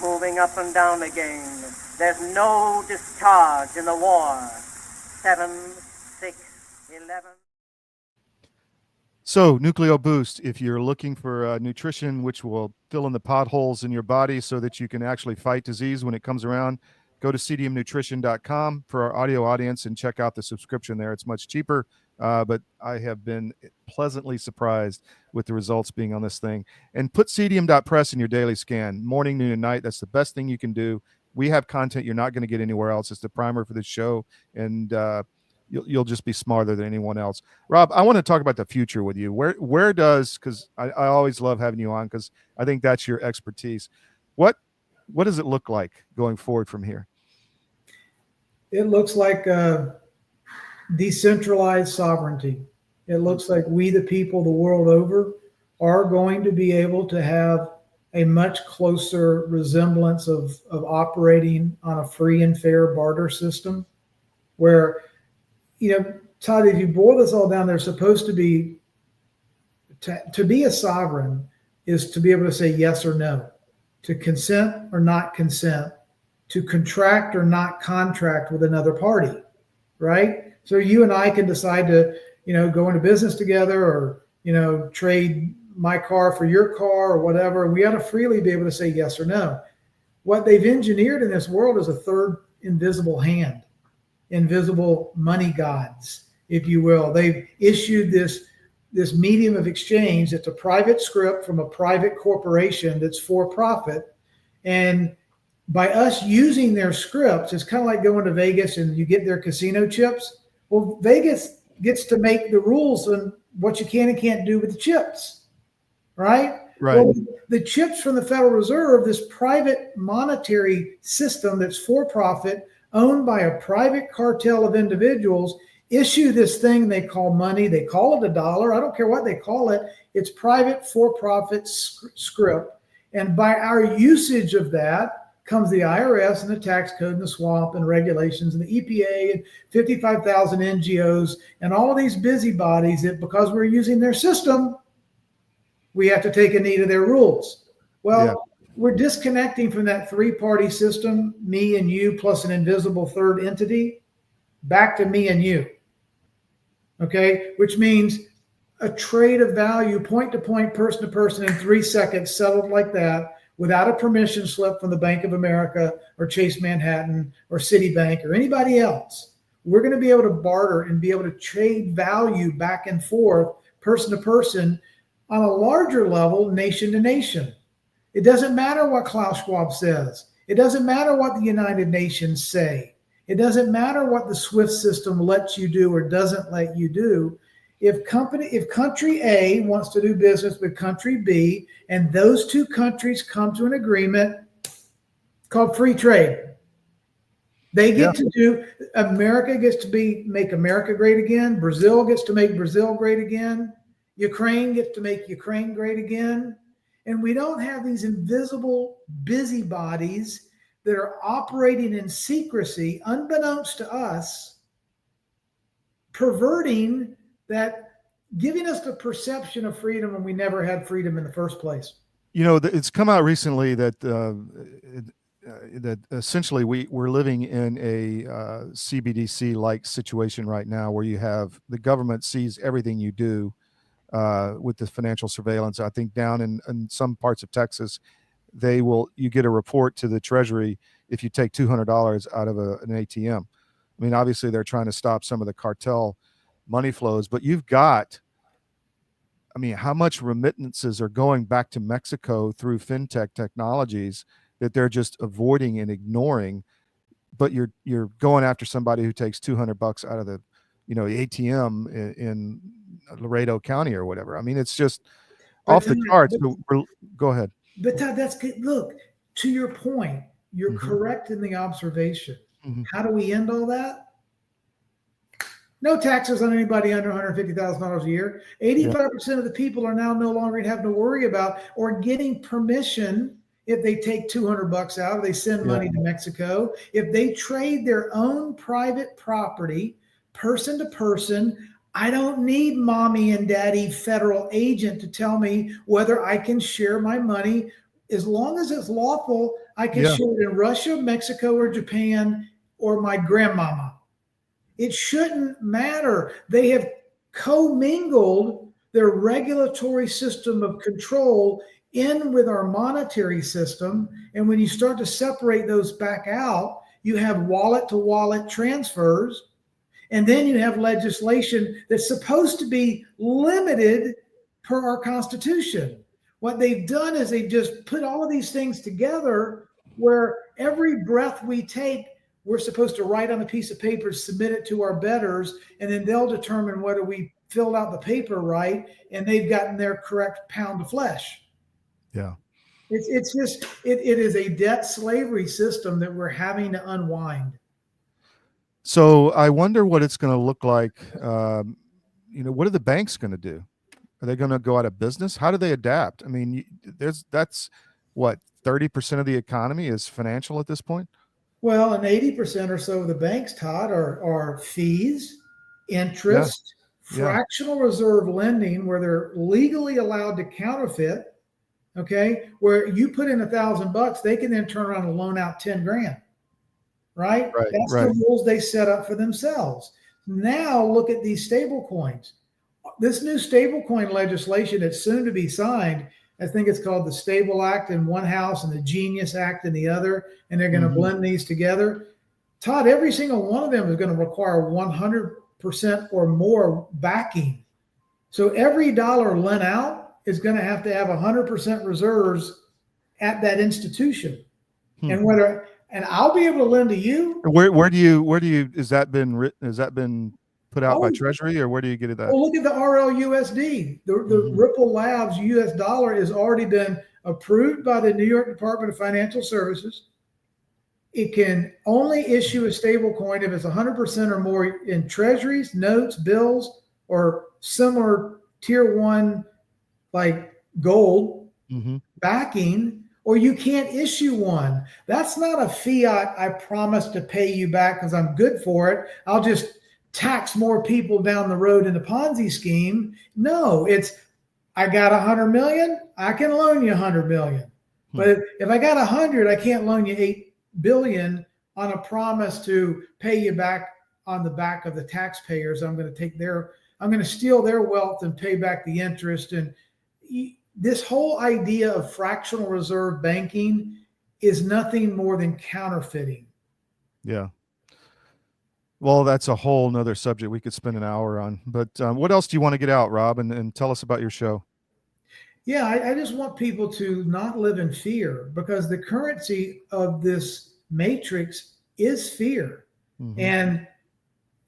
moving up and down again. There's no discharge in the war. 7, 6, 11. So Nucleo Boost, if you're looking for nutrition which will fill in the potholes in your body so that you can actually fight disease when it comes around, go to cdmnutrition.com for our audio audience and check out the subscription there. It's much cheaper, but I have been pleasantly surprised with the results being on this thing. And put cdm.press in your daily scan, morning, noon, and night. That's the best thing you can do. We have content you're not going to get anywhere else. It's the primer for the show, and you'll just be smarter than anyone else. Rob, I want to talk about the future with you. Where does, because I always love having you on because I think that's your expertise. What does it look like going forward from here? It looks like decentralized sovereignty. It looks like we, the people, the world over, are going to be able to have a much closer resemblance of operating on a free and fair barter system where, Todd, if you boil this all down, they're supposed to be, to be a sovereign is to be able to say yes or no, to consent or not consent, to contract or not contract with another party, right? So you and I can decide to, go into business together or, trade my car for your car or whatever. We ought to freely be able to say yes or no. What they've engineered in this world is a third invisible hand, invisible money gods, if you will. They've issued this medium of exchange that's a private script from a private corporation that's for profit. And by us using their scripts, it's kind of like going to Vegas and you get their casino chips. Well, Vegas gets to make the rules on what you can and can't do with the chips, right? Right. Well, the chips from the Federal Reserve, this private monetary system that's for profit, owned by a private cartel of individuals, issue this thing they call money. They call it a dollar. I don't care what they call it. It's private for-profit script. And by our usage of that comes the IRS and the tax code and the swamp and regulations and the EPA and 55,000 NGOs and all of these busybodies that because we're using their system, we have to take a knee to their rules. Well, we're disconnecting from that three-party system, me and you plus an invisible third entity, back to me and you. Okay, which means a trade of value, point to point, person to person in 3 seconds, settled like that, without a permission slip from the Bank of America or Chase Manhattan or Citibank or anybody else. We're going to be able to barter and be able to trade value back and forth, person to person, on a larger level, nation to nation. It doesn't matter what Klaus Schwab says. It doesn't matter what the United Nations say. It doesn't matter what the SWIFT system lets you do or doesn't let you do. If country A wants to do business with country B, and those two countries come to an agreement called free trade, they get to do, America gets to make America great again. Brazil gets to make Brazil great again. Ukraine gets to make Ukraine great again. And we don't have these invisible busybodies that are operating in secrecy, unbeknownst to us, perverting that, giving us the perception of freedom when we never had freedom in the first place. It's come out recently that that essentially we're living in a CBDC-like situation right now, where you have the government sees everything you do with the financial surveillance. I think down in some parts of Texas, you get a report to the Treasury if you take $200 out of an ATM. I mean, obviously they're trying to stop some of the cartel money flows, but you've got, how much remittances are going back to Mexico through fintech technologies that they're just avoiding and ignoring, but you're going after somebody who takes $200 out of the ATM in Laredo County or whatever. It's just off the charts. Go ahead. But Todd, that's good. Look, to your point, you're correct in the observation. How do we end all that? No taxes on anybody under $150,000 a year. 85% of the people are now no longer going to have to worry about or getting permission if they take $200 out, or they send money to Mexico. If they trade their own private property, person to person, I don't need mommy and daddy federal agent to tell me whether I can share my money. As long as it's lawful, I can share it in Russia, Mexico, or Japan, or my grandmama. It shouldn't matter. They have commingled their regulatory system of control in with our monetary system. And when you start to separate those back out, you have wallet-to-wallet transfers, and then you have legislation that's supposed to be limited per our Constitution. What they've done is they've just put all of these things together where every breath we take, we're supposed to write on a piece of paper, submit it to our bettors, and then they'll determine whether we filled out the paper right and they've gotten their correct pound of flesh. Yeah. It's just, it is a debt slavery system that we're having to unwind. So I wonder what it's going to look like. What are the banks going to do? Are they going to go out of business? How do they adapt? I mean, that's what, 30% of the economy is financial at this point? Well, and 80% or so of the banks, Todd, are fees, interest, fractional reserve lending, where they're legally allowed to counterfeit. Okay, where you put in $1,000, they can then turn around and loan out 10 grand. Right? That's the rules they set up for themselves. Now look at these stable coins. This new stable coin legislation that's soon to be signed, I think it's called the Stable Act in one house and the Genius Act in the other, and they're going to blend these together. Todd, every single one of them is going to require 100% or more backing. So every dollar lent out is going to have 100% reserves at that institution. And I'll be able to lend to you. Where do you has that been written? Has that been put out by Treasury, or where do you get it at? Well, look at the RLUSD. The Ripple Labs US dollar has already been approved by the New York Department of Financial Services. It can only issue a stable coin if it's 100% or more in treasuries, notes, bills, or similar tier one like gold backing, or you can't issue one. That's not a fiat, I promise to pay you back because I'm good for it. I'll just tax more people down the road in the Ponzi scheme. No, it's, I got 100 million, I can loan you 100 million. But if I got 100, I can't loan you 8 billion on a promise to pay you back on the back of the taxpayers. I'm going to steal their wealth and pay back the interest. And this whole idea of fractional reserve banking is nothing more than counterfeiting. Yeah. Well, that's a whole nother subject we could spend an hour on. But what else do you want to get out, Rob, and tell us about your show? Yeah, I just want people to not live in fear, because the currency of this matrix is fear. And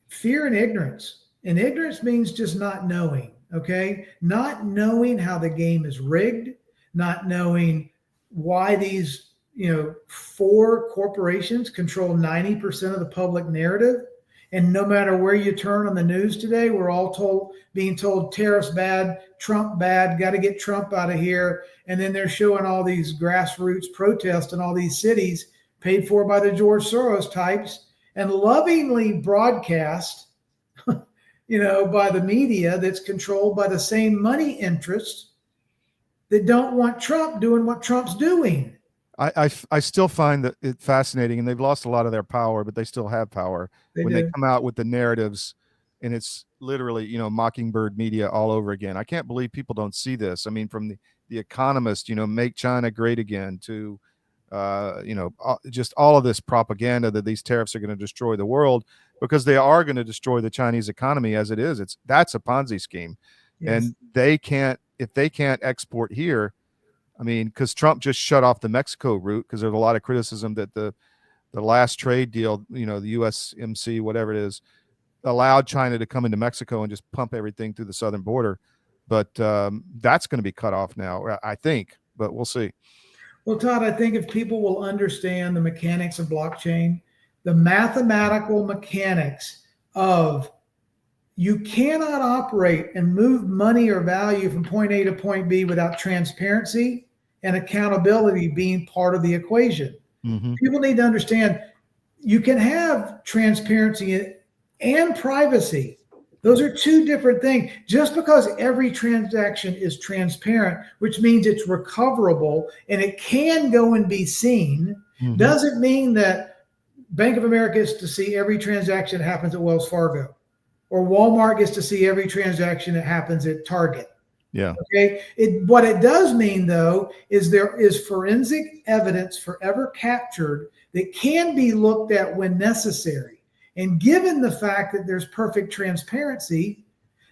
fear and ignorance. And ignorance means just not knowing. Okay, not knowing how the game is rigged, not knowing why these 4 corporations control 90% of the public narrative. And no matter where you turn on the news today, we're all being told tariffs bad, Trump bad, got to get Trump out of here. And then they're showing all these grassroots protests in all these cities paid for by the George Soros types and lovingly broadcast by the media that's controlled by the same money interests that don't want Trump doing what Trump's doing. I still find that it fascinating, and they've lost a lot of their power, but they still have power when they come out with the narratives, and it's literally, Mockingbird media all over again. I can't believe people don't see this. I mean, from the Economist, make China great again, to, just all of this propaganda that these tariffs are going to destroy the world, because they are going to destroy the Chinese economy as it is. That's a Ponzi scheme. Yes. And if they can't export here, I mean, because Trump just shut off the Mexico route, because there's a lot of criticism that the last trade deal, the USMC, whatever it is, allowed China to come into Mexico and just pump everything through the southern border. But that's going to be cut off now, I think, but we'll see. Well, Todd, I think if people will understand the mechanics of blockchain, the mathematical mechanics of you cannot operate and move money or value from point A to point B without transparency and accountability being part of the equation. People need to understand you can have transparency and privacy. Those are two different things. Just because every transaction is transparent, which means it's recoverable and it can go and be seen, doesn't mean that Bank of America gets to see every transaction that happens at Wells Fargo, or Walmart gets to see every transaction that happens at Target. Yeah. Okay. What it does mean, though, is there is forensic evidence forever captured that can be looked at when necessary. And given the fact that there's perfect transparency,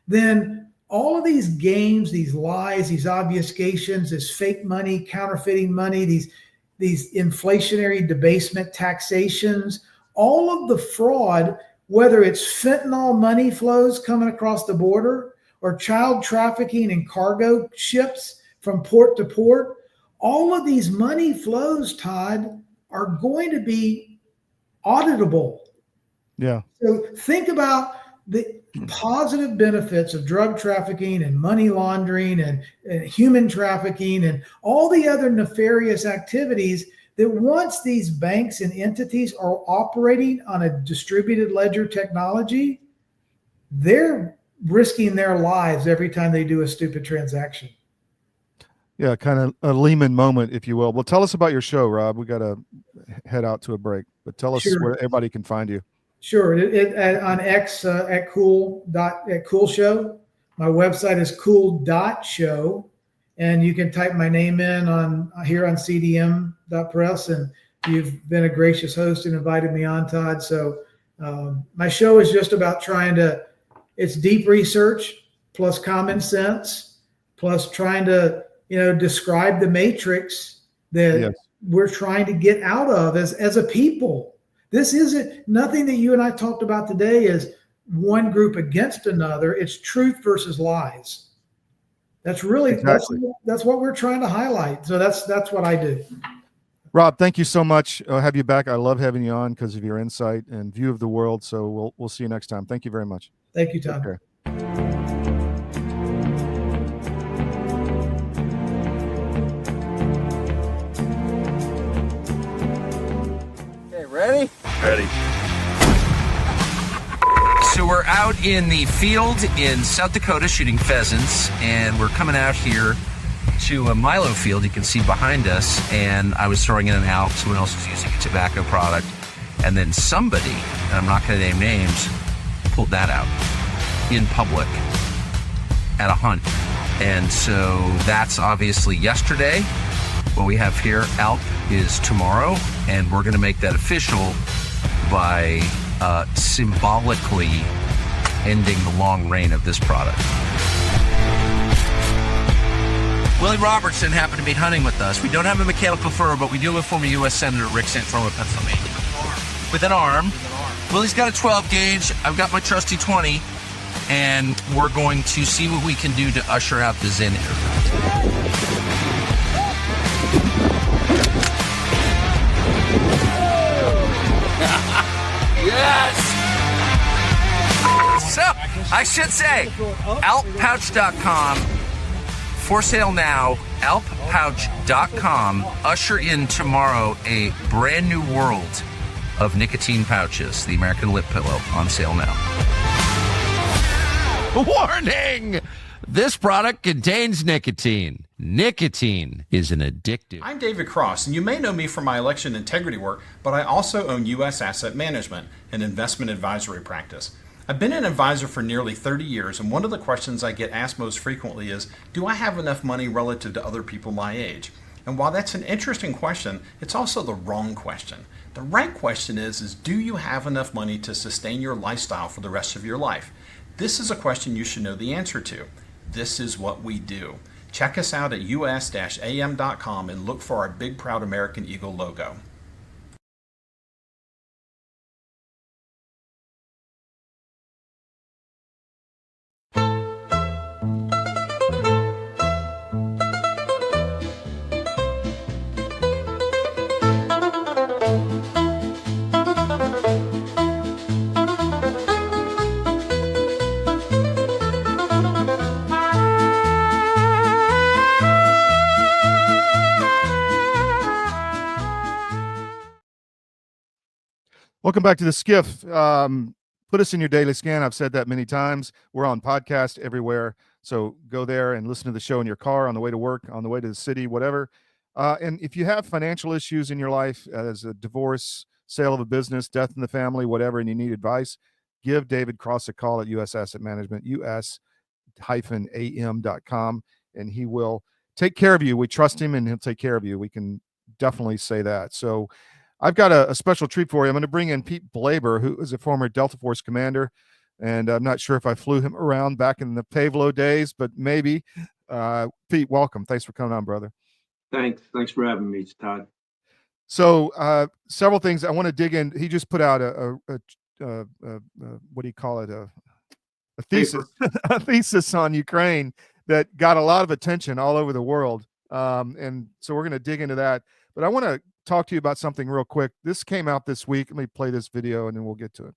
then all of these games, these lies, these obfuscations, this fake money, counterfeiting money, these inflationary debasement taxations, all of the fraud, whether it's fentanyl money flows coming across the border or child trafficking and cargo ships from port to port, all of these money flows, Todd, are going to be auditable. Yeah. So think about the positive benefits of drug trafficking and money laundering and human trafficking and all the other nefarious activities that once these banks and entities are operating on a distributed ledger technology, they're risking their lives every time they do a stupid transaction. Yeah, kind of a Lehman moment, if you will. Well, tell us about your show, Rob. We got to head out to a break, but tell us where everybody can find you. Sure. On X at Cool Show. My website is cool.show, and you can type my name in on here on CDM.press. And you've been a gracious host and invited me on, Todd. So my show is just about it's deep research plus common sense plus trying to describe the matrix that we're trying to get out of as a people. This isn't nothing that you and I talked about today is one group against another. It's truth versus lies. That's really that's what we're trying to highlight. So that's what I do. Rob, thank you so much. I'll have you back. I love having you on because of your insight and view of the world. So we'll see you next time. Thank you very much. Thank you, Tom. Okay. Ready? Ready. So we're out in the field in South Dakota shooting pheasants, and we're coming out here to a Milo field you can see behind us, and I was throwing in an ALP, someone else was using a tobacco product, and then somebody, and I'm not going to name names, pulled that out in public at a hunt. And so that's obviously yesterday. What we have here, ALP, is tomorrow, and we're going to make that official by symbolically ending the long reign of this product. Willie Robertson happened to be hunting with us. We don't have a mechanical fur, but we do have former U.S. Senator Rick Santorum of Pennsylvania. With an arm. Willie's got a 12 gauge. I've got my trusty 20, and we're going to see what we can do to usher out the Zen era. Yes! So, I should say, alppouch.com, for sale now, alppouch.com, usher in tomorrow a brand new world of nicotine pouches, the American Lip Pillow, on sale now. Warning! This product contains nicotine. Nicotine is an addictive. I'm David Cross, and you may know me from my election integrity work, but I also own U.S. Asset Management, an investment advisory practice. I've been an advisor for nearly 30 years, and one of the questions I get asked most frequently is, do I have enough money relative to other people my age? And while that's an interesting question, it's also the wrong question. The right question is do you have enough money to sustain your lifestyle for the rest of your life? This is a question you should know the answer to. This is what we do. Check us out at us-am.com and look for our big proud American Eagle logo. Welcome back to the SCIF. Put us in your daily scan. I've said that many times. We're on podcast everywhere. So go there and listen to the show in your car, on the way to work, on the way to the city, whatever. And if you have financial issues in your life, as a divorce, sale of a business, death in the family, whatever, and you need advice, give David Cross a call at U.S. Asset Management, am.com, and he will take care of you. We trust him, and he'll take care of you. We can definitely say that. So I've got a special treat for you. I'm going to bring in Pete Blaber, who is a former Delta Force commander, and I'm not sure if I flew him around back in the Pavlo days, but maybe. Pete, welcome. Thanks for coming on, brother. Thanks for having me, Todd. So several things I want to dig in. He just put out a what do you call it? A thesis, a thesis on Ukraine that got a lot of attention all over the world. And so we're going to dig into that. But I want to talk to you about something real quick. This came out this week. Let me play this video and then we'll get to it.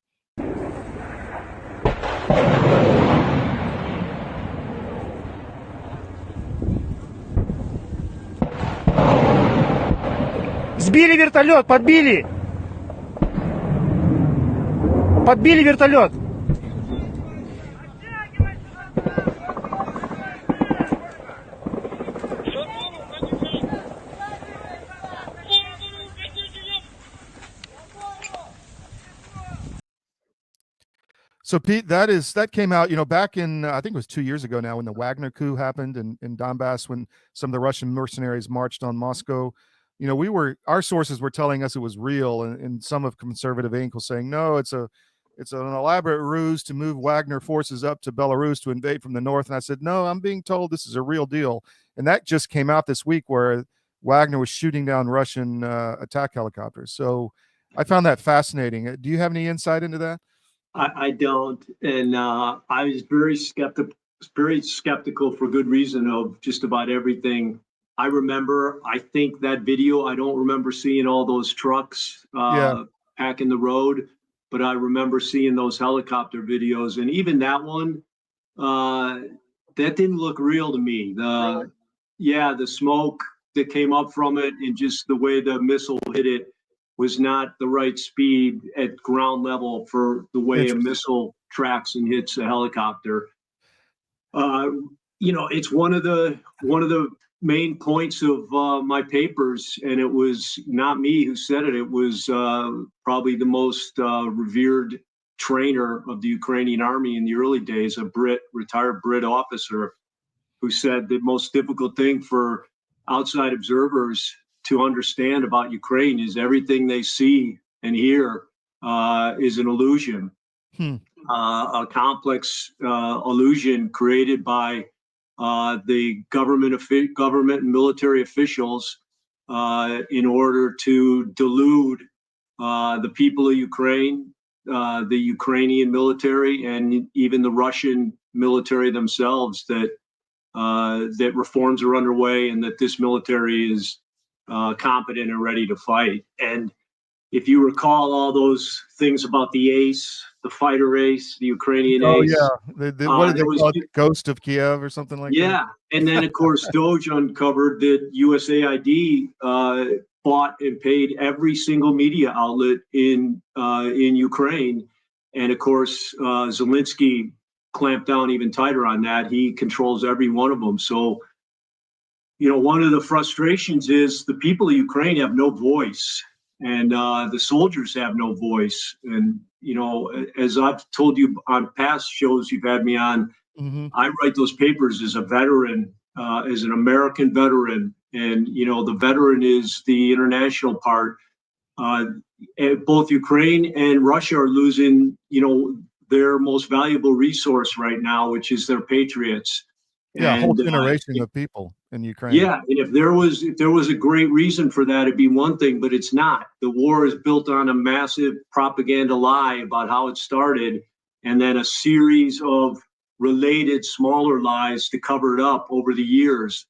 Сбили вертолет, подбили! Подбили вертолет! So Pete, that came out, back in, I think it was 2 years ago now, when the Wagner coup happened in Donbass, when some of the Russian mercenaries marched on Moscow. Our sources were telling us it was real, and some of conservative ink was saying, no, it's an elaborate ruse to move Wagner forces up to Belarus to invade from the north. And I said, no, I'm being told this is a real deal. And that just came out this week, where Wagner was shooting down Russian attack helicopters. So I found that fascinating. Do you have any insight into that? I don't, and I was very skeptical for good reason of just about everything. I remember, I think that video, I don't remember seeing all those trucks packing the road, but I remember seeing those helicopter videos, and even that one, that didn't look real to me. The smoke that came up from it and just the way the missile hit it was not the right speed at ground level for the way a missile tracks and hits a helicopter. It's one of the main points of my papers, and it was not me who said it. It was probably the most revered trainer of the Ukrainian army in the early days, a retired Brit officer, who said the most difficult thing for outside observers to understand about Ukraine is everything they see and hear is an illusion, a complex illusion created by the government and military officials in order to delude the people of Ukraine, the Ukrainian military, and even the Russian military themselves that reforms are underway and that this military is competent and ready to fight. And if you recall all those things about the ace, the fighter ace, the Ukrainian ace. Oh yeah, what did they call it? The Ghost of Kiev or something like that? Yeah, and then of course Doge uncovered that USAID bought and paid every single media outlet in Ukraine, and of course Zelensky clamped down even tighter on that. He controls every one of them. So one of the frustrations is the people of Ukraine have no voice, and the soldiers have no voice. And, as I've told you on past shows you've had me on, I write those papers as a veteran, as an American veteran. And, the veteran is the international part. Both Ukraine and Russia are losing, their most valuable resource right now, which is their patriots. Yeah, a whole generation of people in Ukraine. Yeah, and if there was a great reason for that, it'd be one thing, but it's not. The war is built on a massive propaganda lie about how it started, and then a series of related smaller lies to cover it up over the years.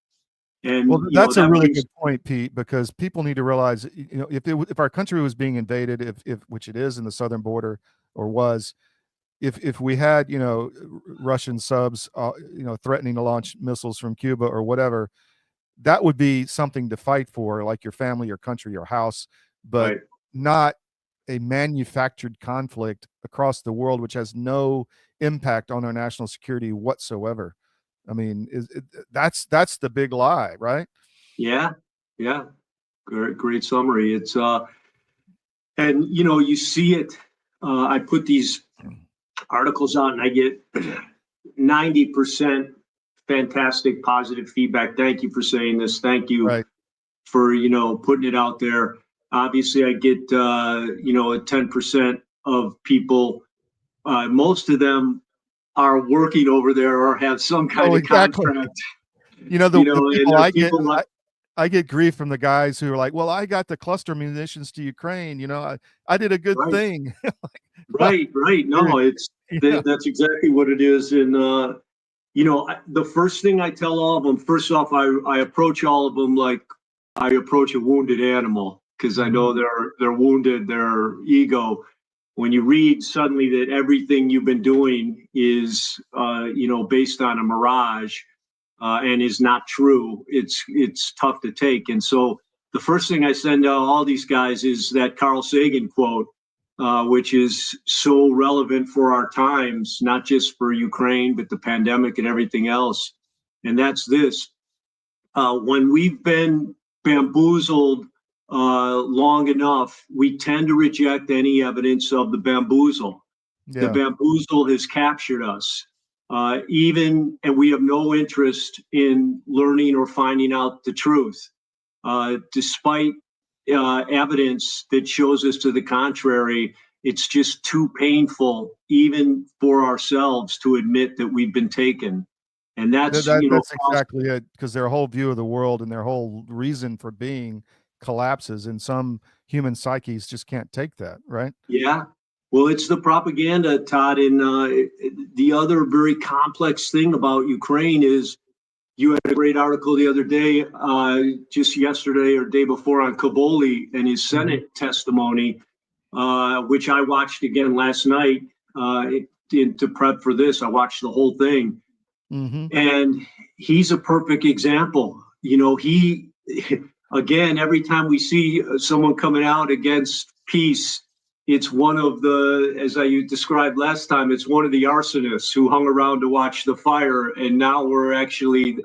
And that's a really good point, Pete, because people need to realize, if our country was being invaded, which it is in the southern border, or was. If we had, Russian subs, threatening to launch missiles from Cuba or whatever, that would be something to fight for, like your family, your country, your house, but not a manufactured conflict across the world, which has no impact on our national security whatsoever. I mean, that's the big lie, right? Yeah. Great summary. It's and you see it. I put these articles out, and I get 90% fantastic, positive feedback. Thank you for saying this. Thank you for, putting it out there. Obviously, I get, 10% of people, most of them are working over there or have some kind of contract. The people I get grief from the guys who are like, well, I got the cluster munitions to Ukraine. I did a good thing. Right. No, that's exactly what it is. And, the first thing I tell all of them, first off, I approach all of them like I approach a wounded animal, because I know they're wounded, their ego. When you read suddenly that everything you've been doing is, based on a mirage, and is not true, it's tough to take. And so the first thing I send out all these guys is that Carl Sagan quote, which is so relevant for our times, not just for Ukraine, but the pandemic and everything else. And that's this: when we've been bamboozled long enough, we tend to reject any evidence of the bamboozle. Yeah. The bamboozle has captured us. And we have no interest in learning or finding out the truth, despite evidence that shows us to the contrary. It's just too painful, even for ourselves, to admit that we've been taken. And that's exactly it, because their whole view of the world and their whole reason for being collapses, and some human psyches just can't take that, right? Yeah. Well, it's the propaganda, Todd. And the other very complex thing about Ukraine is, you had a great article the other day, just yesterday or day before, on Kaboli and his Senate testimony, which I watched again last night to prep for this. I watched the whole thing. And he's a perfect example. Again, every time we see someone coming out against peace, it's one of the, as I described last time, it's one of the arsonists who hung around to watch the fire. And now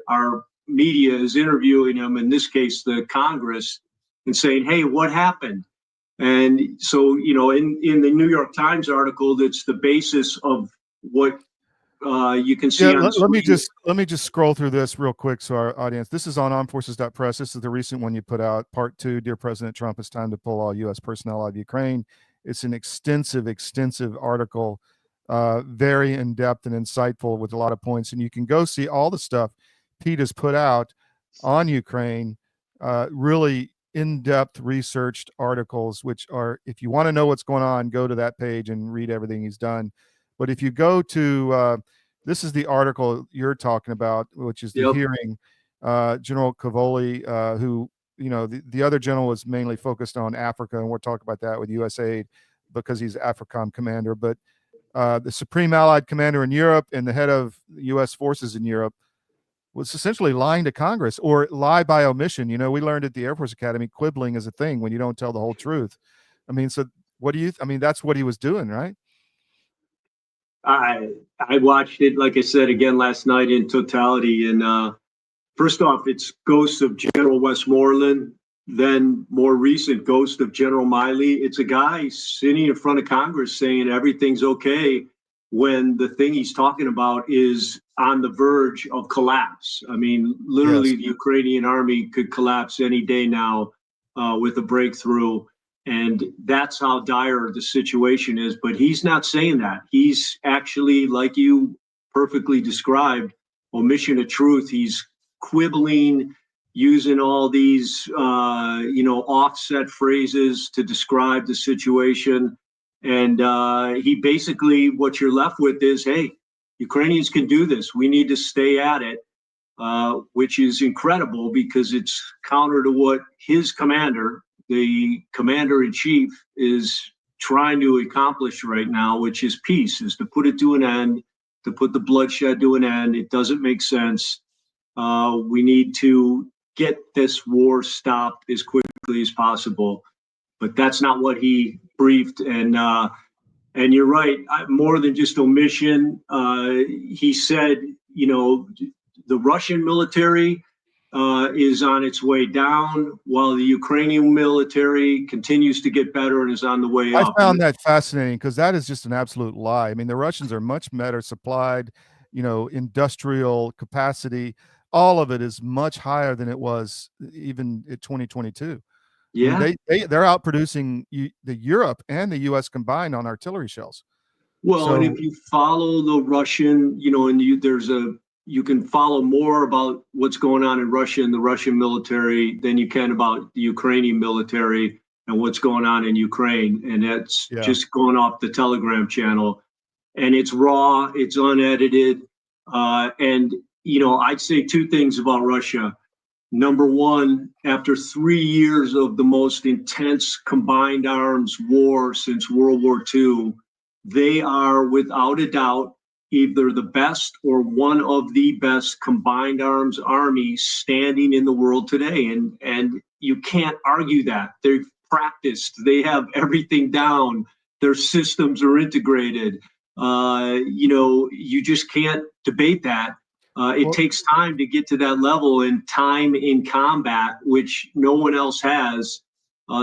our media is interviewing him, in this case, the Congress, and saying, hey, what happened? And so, in the New York Times article, that's the basis of what you can see on the screen. Let me just scroll through this real quick, so our audience. This is on armedforces.press. This is the recent one you put out, part 2. Dear President Trump, it's time to pull all U.S. personnel out of Ukraine. It's an extensive article, very in-depth and insightful, with a lot of points. And you can go see all the stuff Pete has put out on Ukraine, really in-depth researched articles, which are, if you want to know what's going on, go to that page and read everything he's done. But if you go to, this is the article you're talking about, which is the hearing, General Cavoli, who, the other general was mainly focused on Africa, and we'll talk about that with USAID because he's AFRICOM commander. But the Supreme Allied Commander in Europe and the head of U.S. forces in Europe was essentially lying to Congress, or lie by omission. We learned at the Air Force Academy, quibbling is a thing when you don't tell the whole truth. So that's what he was doing, right? I watched it, like I said, again last night in totality. And first off, it's Ghost of General Westmoreland, then more recent Ghost of General Miley. It's a guy sitting in front of Congress saying everything's okay, when the thing he's talking about is on the verge of collapse. Literally, The Ukrainian army could collapse any day now with a breakthrough. And that's how dire the situation is. But he's not saying that. He's actually, like you perfectly described, omission of truth. He's quibbling, using all these, offset phrases to describe the situation. And he basically, what you're left with is, hey, Ukrainians can do this. We need to stay at it, which is incredible, because it's counter to what his commander, the commander-in-chief, is trying to accomplish right now, which is peace, is to put it to an end, to put the bloodshed to an end. It doesn't make sense. We need to get this war stopped as quickly as possible. But that's not what he briefed. And you're right, more than just omission. He said, the Russian military is on its way down, while the Ukrainian military continues to get better and is on the way up. I found that fascinating, because that is just an absolute lie. The Russians are much better supplied. industrial capacity, all of it is much higher than it was even in 2022. Yeah. I mean, they're outproducing the Europe and the U.S. combined on artillery shells. Well, and if you follow the Russian, and you can follow more about what's going on in Russia and the Russian military than you can about the Ukrainian military and what's going on in Ukraine. And that's just going off the Telegram channel. And it's raw, it's unedited. And I'd say two things about Russia. Number one, after 3 years of the most intense combined arms war since World War II, they are without a doubt either the best or one of the best combined arms armies standing in the world today. And you can't argue that. They've practiced, they have everything down, their systems are integrated. You just can't debate that. It takes time to get to that level, and time in combat, which no one else has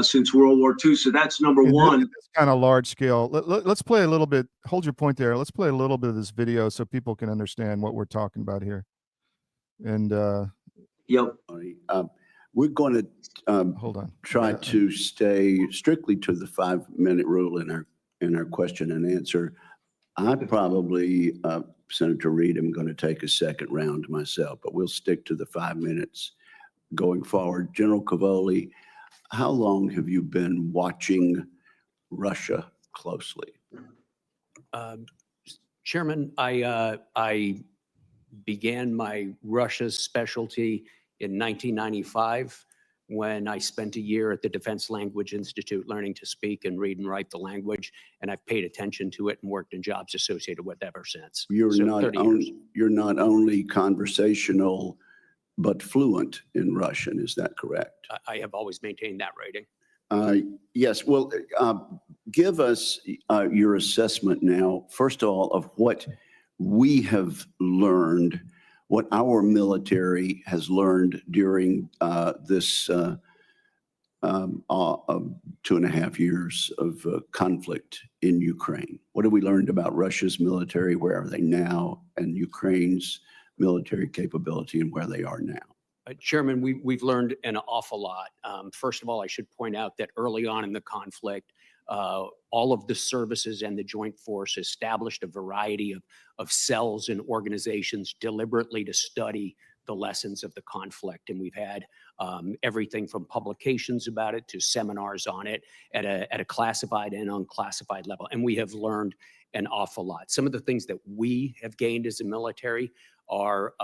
since World War II. So that's number one. This kind of large scale. Let's play a little bit. Hold your point there. Let's play a little bit of this video so people can understand what we're talking about here. And yep. We're going to hold on. Try to stay strictly to the 5-minute rule in our question and answer. I probably, Senator Reid, am going to take a second round myself, but we'll stick to the 5 minutes going forward. General Cavoli, how long have you been watching Russia closely? Chairman, I began my Russia specialty in 1995 when I spent a year at the Defense Language Institute learning to speak and read and write the language, and I've paid attention to it and worked in jobs associated with it ever since. You're not only conversational, but fluent in Russian. Is that correct? I have always maintained that rating. Yes. Well, give us your assessment now, first of all, of what we have learned, what our military has learned during this 2.5 years of conflict in Ukraine. What have we learned about Russia's military? Where are they now? And Ukraine's military capability and where they are now? Chairman, we've learned an awful lot. First of all, I should point out that early on in the conflict, all of the services and the Joint Force established a variety of cells and organizations deliberately to study the lessons of the conflict. And we've had everything from publications about it to seminars on it at a classified and unclassified level. And we have learned an awful lot. Some of the things that we have gained as a military are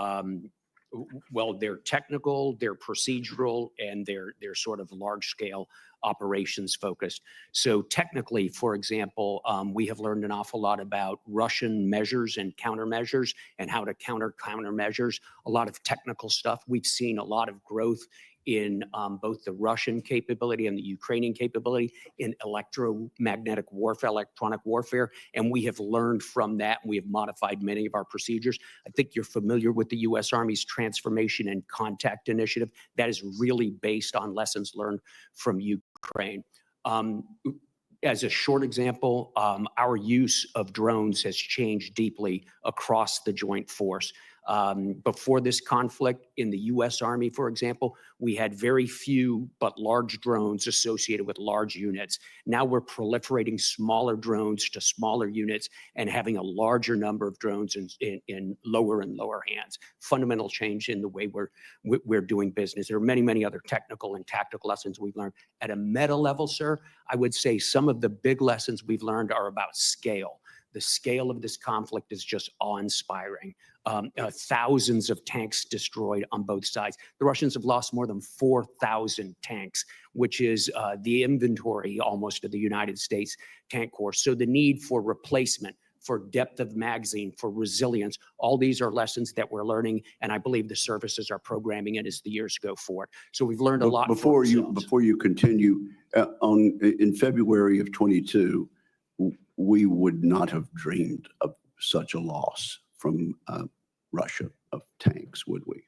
well, they're technical, they're procedural, and they're sort of large-scale operations focused. So technically, for example, we have learned an awful lot about Russian measures and countermeasures and how to counter countermeasures, a lot of technical stuff. We've seen a lot of growth in both the Russian capability and the Ukrainian capability in electromagnetic warfare, electronic warfare, and we have learned from that, and we have modified many of our procedures. I think you're familiar with the U.S. Army's Transformation and Contact Initiative. That is really based on lessons learned from Ukraine. As a short example, our use of drones has changed deeply across the Joint Force. Before this conflict in the U.S. Army, for example, we had very few but large drones associated with large units. Now we're proliferating smaller drones to smaller units and having a larger number of drones in lower and lower hands. Fundamental change in the way we're doing business. There are many, many other technical and tactical lessons we've learned. At a meta level, sir, I would say some of the big lessons we've learned are about scale. The scale of this conflict is just awe-inspiring. Thousands of tanks destroyed on both sides. The Russians have lost more than 4,000 tanks, which is the inventory almost of the United States tank corps. So the need for replacement, for depth of magazine, for resilience, all these are lessons that we're learning, and I believe the services are programming it as the years go forward. So we've learned a lot. Before you continue, in February of 22, we would not have dreamed of such a loss from Russia of tanks, would we?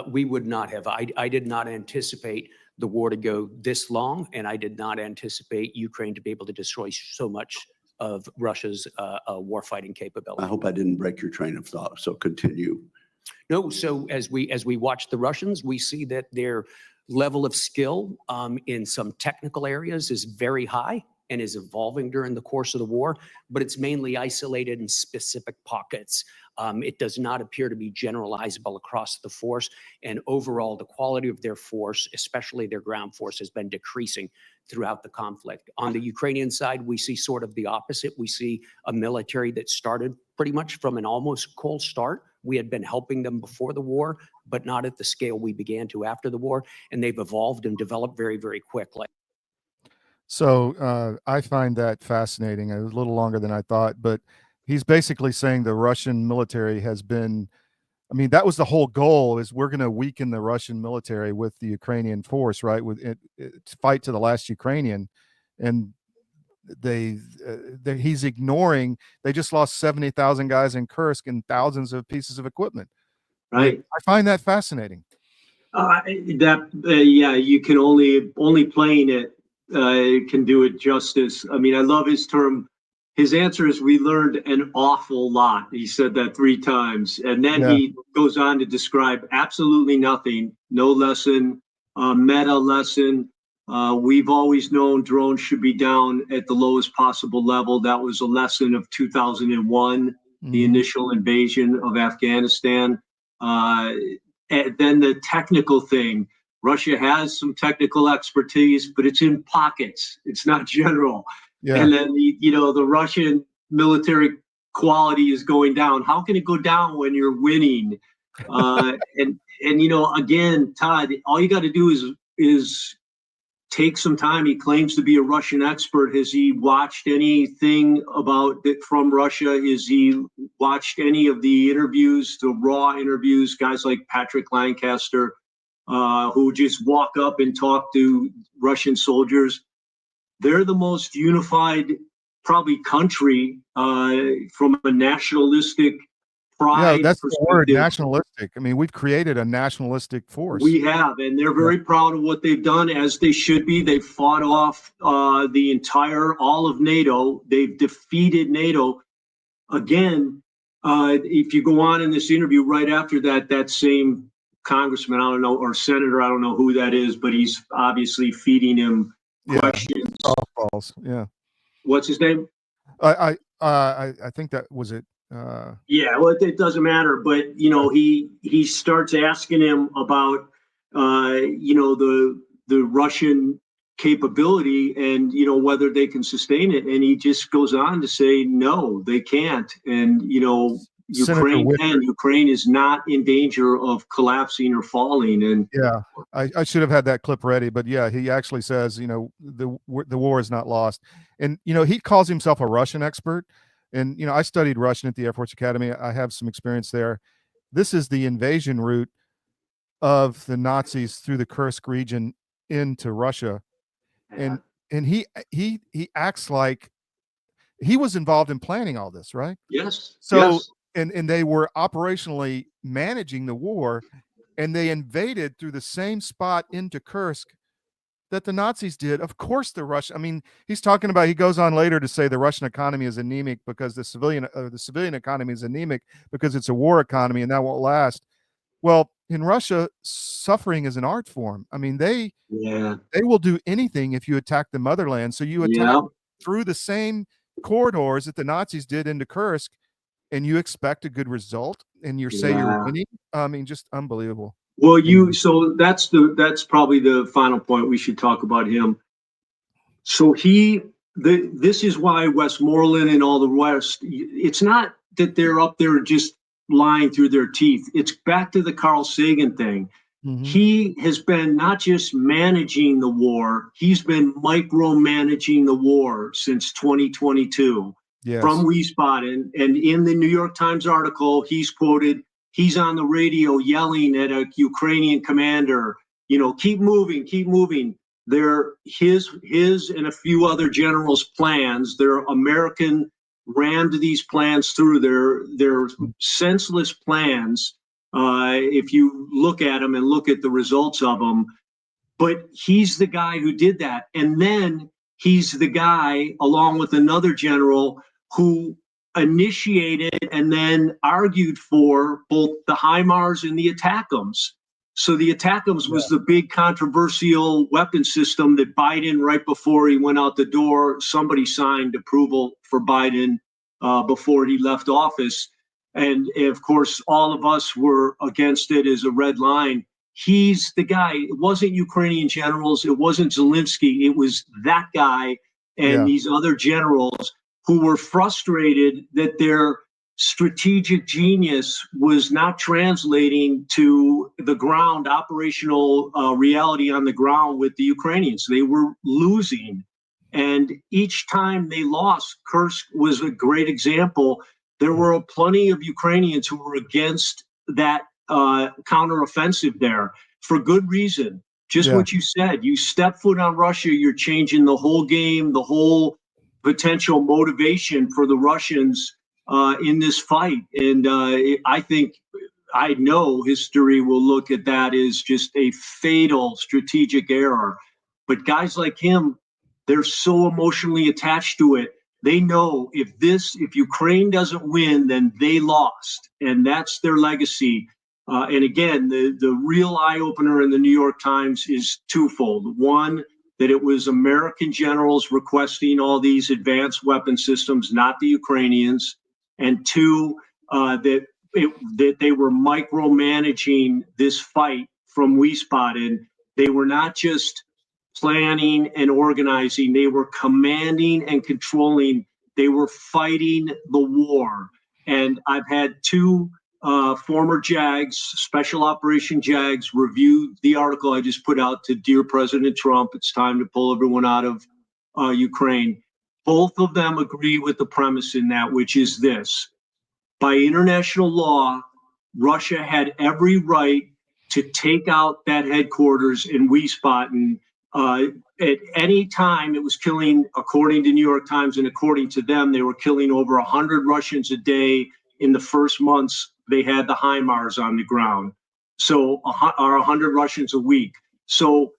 We would not have. I did not anticipate the war to go this long, and I did not anticipate Ukraine to be able to destroy so much of Russia's warfighting capability. I hope I didn't break your train of thought, so continue. No, so as we watch the Russians, we see that their level of skill in some technical areas is very high and is evolving during the course of the war, but it's mainly isolated in specific pockets. It does not appear to be generalizable across the force, and overall the quality of their force, especially their ground force, has been decreasing throughout the conflict. On the Ukrainian side, we see sort of the opposite. We see a military that started pretty much from an almost cold start. We had been helping them before the war, but not at the scale we began to after the war, and they've evolved and developed very, very quickly. So I find that fascinating. It was a little longer than I thought, but he's basically saying the Russian military has been, I mean, that was the whole goal, is we're going to weaken the Russian military with the Ukrainian force, right? With it fight to the last Ukrainian. And he's ignoring, they just lost 70,000 guys in Kursk and thousands of pieces of equipment. Right. I find that fascinating. Yeah, you can only playing it can do it justice. I mean, I love his term. His answer is, we learned an awful lot. He said that 3 times. And then he goes on to describe absolutely nothing, no lesson, meta lesson. We've always known drones should be down at the lowest possible level. That was a lesson of 2001, the initial invasion of Afghanistan. And then the technical thing. Russia has some technical expertise, but it's in pockets. It's not general. Yeah. And then the Russian military quality is going down. How can it go down when you're winning? And again, Todd, all you got to do is take some time. He claims to be a Russian expert. Has he watched anything about it from Russia? Has he watched any of the interviews, the raw interviews, guys like Patrick Lancaster, who just walk up and talk to Russian soldiers? They're the most unified, probably, country from a nationalistic pride. Yeah, that's the word, nationalistic. I mean, we've created a nationalistic force. We have, and they're very proud of what they've done, as they should be. They've fought off all of NATO. They've defeated NATO. Again, if you go on in this interview right after that same congressman, I don't know, or senator, I don't know who that is, but he's obviously feeding him questions. Softballs. Yeah. What's his name? I think that was it. Yeah, well, it doesn't matter, but he starts asking him about the Russian capability and whether they can sustain it, and he just goes on to say no, they can't, and Ukraine is not in danger of collapsing or falling. And yeah, I should have had that clip ready, but yeah, he actually says the war is not lost, and he calls himself a Russian expert. And, I studied Russian at the Air Force Academy. I have some experience there. This is the invasion route of the Nazis through the Kursk region into Russia. And he acts like he was involved in planning all this, right? Yes. So, yes. And they were operationally managing the war, and they invaded through the same spot into Kursk that the Nazis did. Of course, the Russian, I mean, he's talking about, he goes on later to say the Russian economy is anemic because the civilian economy is anemic because it's a war economy and that won't last. Well, in Russia, suffering is an art form. I mean, they will do anything if you attack the motherland. So you attack through the same corridors that the Nazis did into Kursk, and you expect a good result, and you're winning. I mean, just unbelievable. Well, so that's probably the final point. We should talk about him. So this is why Westmoreland and all the rest, it's not that they're up there just lying through their teeth. It's back to the Carl Sagan thing. Mm-hmm. He has been not just managing the war, he's been micromanaging the war since 2022 from WeSpot. And in the New York Times article, he's quoted, he's on the radio yelling at a Ukrainian commander, keep moving, keep moving. They're his and a few other generals' plans. Their American rammed these plans through. They're senseless plans if you look at them and look at the results of them. But he's the guy who did that. And then he's the guy, along with another general, who initiated and then argued for both the HIMARS and the ATACMS. So the ATACMS was the big controversial weapon system that Biden, right before he went out the door, somebody signed approval for Biden before he left office. And of course, all of us were against it as a red line. He's the guy. It wasn't Ukrainian generals. It wasn't Zelensky. It was that guy and these other generals who were frustrated that their strategic genius was not translating to the ground, operational reality on the ground with the Ukrainians. They were losing. And each time they lost, Kursk was a great example. There were plenty of Ukrainians who were against that counteroffensive there for good reason. Just what you said. You step foot on Russia, you're changing the whole game, the whole potential motivation for the Russians in this fight. And I know history will look at that as just a fatal strategic error. But guys like him, they're so emotionally attached to it. They know if Ukraine doesn't win, then they lost. And that's their legacy. And again, the real eye-opener in the New York Times is twofold. One, that it was American generals requesting all these advanced weapon systems, not the Ukrainians. And two, that they were micromanaging this fight from Wiesbaden. They were not just planning and organizing, they were commanding and controlling. They were fighting the war. And I've had two former JAGs, Special Operation JAGs, review the article I just put out to Dear President Trump. It's time to pull everyone out of Ukraine. Both of them agree with the premise in that, which is this. By international law, Russia had every right to take out that headquarters in Wiesbaden. At any time, it was killing, according to New York Times and according to them, they were killing over 100 Russians a day in the first months they had the HIMARS on the ground. So, 100 Russians a week. So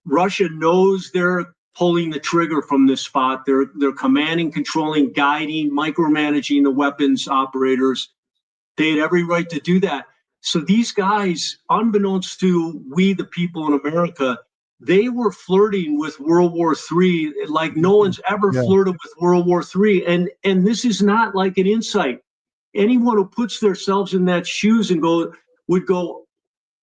Russia knows they're pulling the trigger from this spot. They're commanding, controlling, guiding, micromanaging the weapons operators. They had every right to do that. So these guys, unbeknownst to we, the people in America, they were flirting with World War III like no one's ever flirted with World War III. And this is not like an insight. Anyone who puts themselves in that shoes and would go,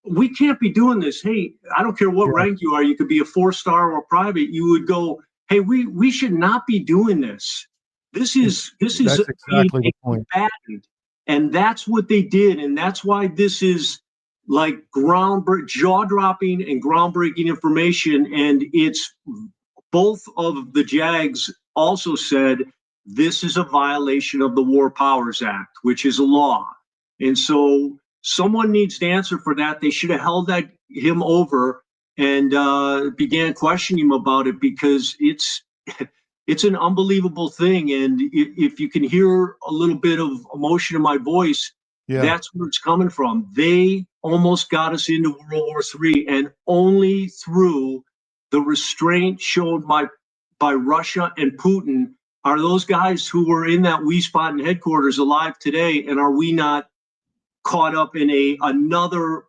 we can't be doing this. Hey, I don't care what rank you are. You could be a 4-star or a private. You would go, hey, we should not be doing this. This is exactly the point. And that's what they did. And that's why this is like jaw-dropping and groundbreaking information. And it's both of the JAGs also said this is a violation of the War Powers Act, which is a law. And so someone needs to answer for that. They should have held him over and began questioning him about it, because it's an unbelievable thing. And if you can hear a little bit of emotion in my voice, that's where it's coming from. They almost got us into World War III, and only through the restraint shown by Russia and Putin are those guys who were in that Wiesbaden headquarters alive today. And are we not caught up in another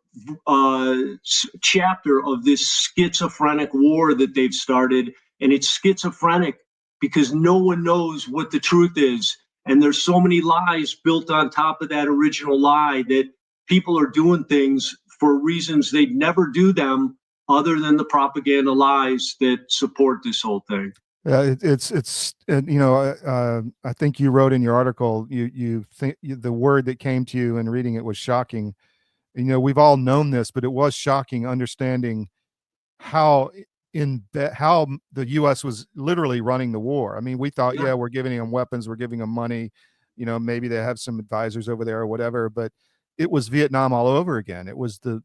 chapter of this schizophrenic war that they've started? And it's schizophrenic because no one knows what the truth is. And there's so many lies built on top of that original lie that people are doing things for reasons they'd never do them other than the propaganda lies that support this whole thing. It's you know, I think you wrote in your article, you think the word that came to you in reading it was shocking. You know, we've all known this, but it was shocking understanding how the U.S. was literally running the war. I mean, we thought, we're giving them weapons, we're giving them money, you know, maybe they have some advisors over there or whatever, but it was Vietnam all over again. It was the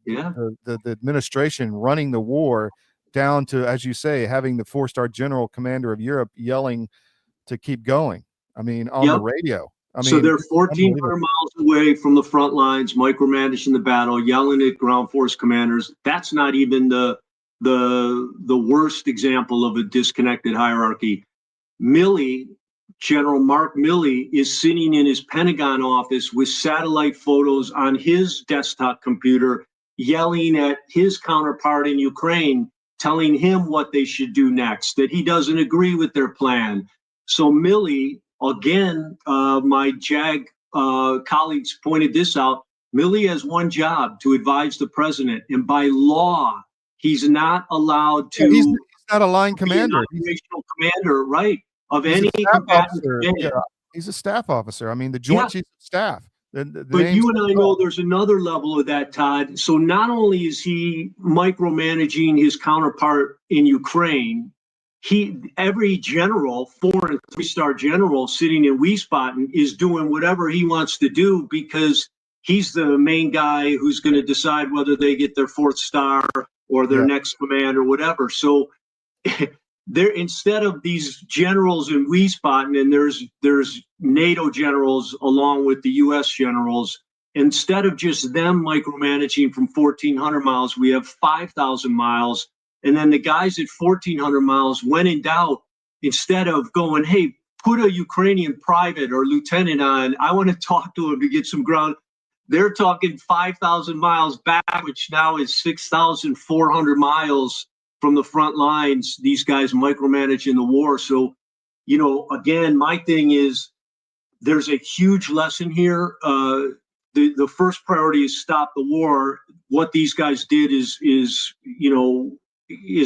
administration running the war, down to, as you say, having the 4-star general commander of Europe yelling to keep going. I mean, on the radio. I mean, so they're 1,400 miles away from the front lines, micromanaging the battle, yelling at ground force commanders. That's not even the the worst example of a disconnected hierarchy. Milley, General Mark Milley, is sitting in his Pentagon office with satellite photos on his desktop computer, yelling at his counterpart in Ukraine, telling him what they should do next, that he doesn't agree with their plan. So Milley, again, my JAG colleagues pointed this out, Milley has one job: to advise the president. And by law, he's not allowed to. He's not a line commander. Be an operational commander, right, of He's any a staff combatant. officer. Yeah, he's a staff officer. I mean, the Joint Chiefs of Staff. The But name's you and I know there's another level of that, Todd. So not only is he micromanaging his counterpart in Ukraine, every general, 4- and 3-star general sitting in Wiesbaden, is doing whatever he wants to do because he's the main guy who's going to decide whether they get their 4th star or their next command or whatever. So there, instead of these generals in Wiesbaden, and there's NATO generals along with the U.S. generals, instead of just them micromanaging from 1,400 miles, we have 5,000 miles. And then the guys at 1,400 miles, when in doubt, instead of going, hey, put a Ukrainian private or lieutenant on, I want to talk to him to get some ground. They're talking 5,000 miles back, which now is 6,400 miles from the front lines. These guys micromanaging the war. So, you know, again, my thing is there's a huge lesson here. The first priority is stop the war. What these guys did is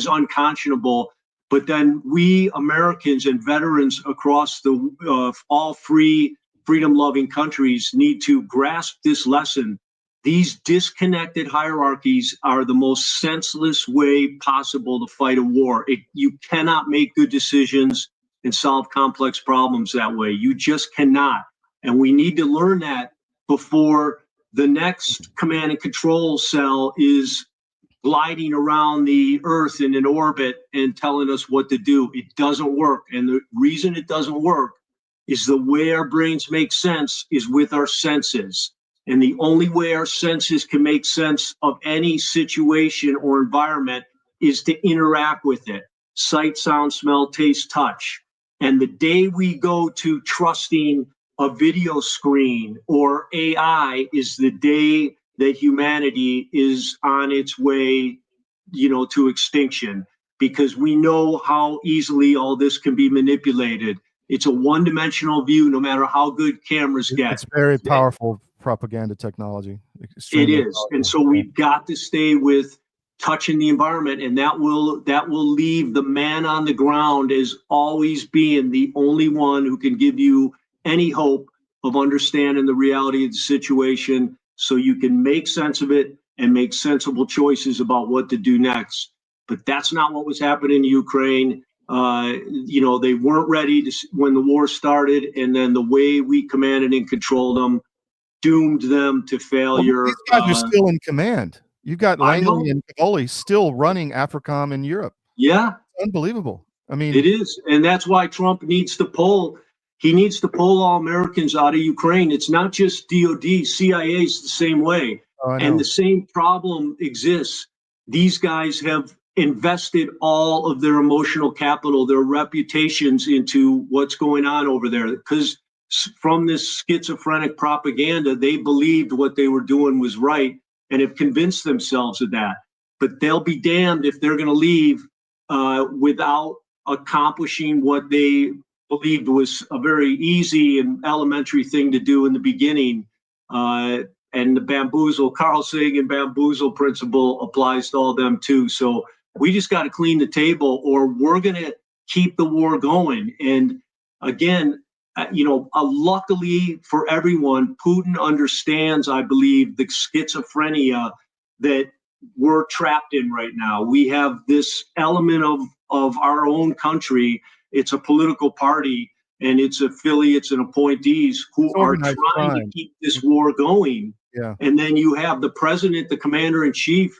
unconscionable. But then we Americans and veterans across the all free, freedom-loving countries need to grasp this lesson. These disconnected hierarchies are the most senseless way possible to fight a war. You cannot make good decisions and solve complex problems that way. You just cannot. And we need to learn that before the next command and control cell is gliding around the Earth in an orbit and telling us what to do. It doesn't work. And the reason it doesn't work is the way our brains make sense is with our senses. And the only way our senses can make sense of any situation or environment is to interact with it. Sight, sound, smell, taste, touch. And the day we go to trusting a video screen or AI is the day that humanity is on its way, to extinction, because we know how easily all this can be manipulated. It's a one-dimensional view, no matter how good cameras get. It's very powerful propaganda technology. It is. And so we've got to stay with touching the environment, and that will leave the man on the ground as always being the only one who can give you any hope of understanding the reality of the situation, so you can make sense of it and make sensible choices about what to do next. But that's not what was happening in Ukraine. They weren't ready when the war started, and then the way we commanded and controlled them doomed them to failure. Well, these guys are still in command. You've got Langley and Cavoli still running AFRICOM in Europe. Yeah. It's unbelievable. I mean, it is. And that's why Trump needs to pull all Americans out of Ukraine. It's not just DOD, CIA is the same way. And the same problem exists. These guys have invested all of their emotional capital, their reputations into what's going on over there. Because from this schizophrenic propaganda, they believed what they were doing was right and have convinced themselves of that. But they'll be damned if they're going to leave without accomplishing what they believed was a very easy and elementary thing to do in the beginning. And the Carl Sagan bamboozle principle applies to all them too. So we just got to clean the table, or we're going to keep the war going. And again, luckily for everyone, Putin understands, I believe, the schizophrenia that we're trapped in right now. We have this element of our own country. It's a political party and its affiliates and appointees who are trying to keep this war going. Yeah. And then you have the president, the commander in chief,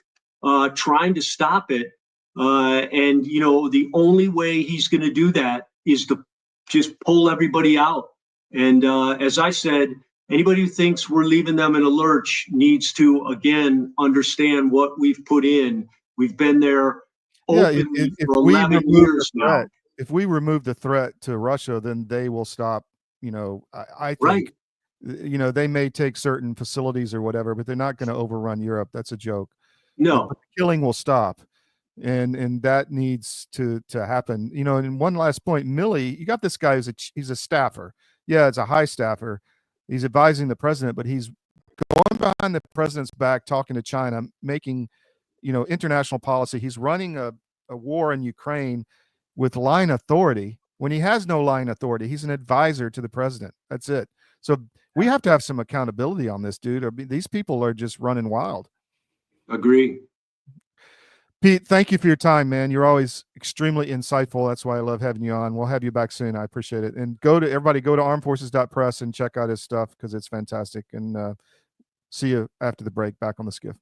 trying to stop it. And the only way he's going to do that is to just pull everybody out. And as I said, anybody who thinks we're leaving them in a lurch needs to, again, understand what we've put in. We've been there openly if for we 11 remove the years now. threat, if we remove the threat to Russia, then they will stop. I think, they may take certain facilities or whatever, but they're not going to overrun Europe. That's a joke. No, but the killing will stop, and that needs to happen. And one last point, Milley, you got this guy he's a staffer. Yeah, it's a high staffer. He's advising the president, but he's going behind the president's back, talking to China, making international policy. He's running a war in Ukraine with line authority when he has no line authority. He's an advisor to the president. That's it. So we have to have some accountability on this, dude. These people are just running wild. Agree. Pete, thank you for your time, man. You're always extremely insightful. That's why I love having you on. We'll have you back soon. I appreciate it. And everybody go to armedforces.press and check out his stuff because it's fantastic. And see you after the break back on the SCIF.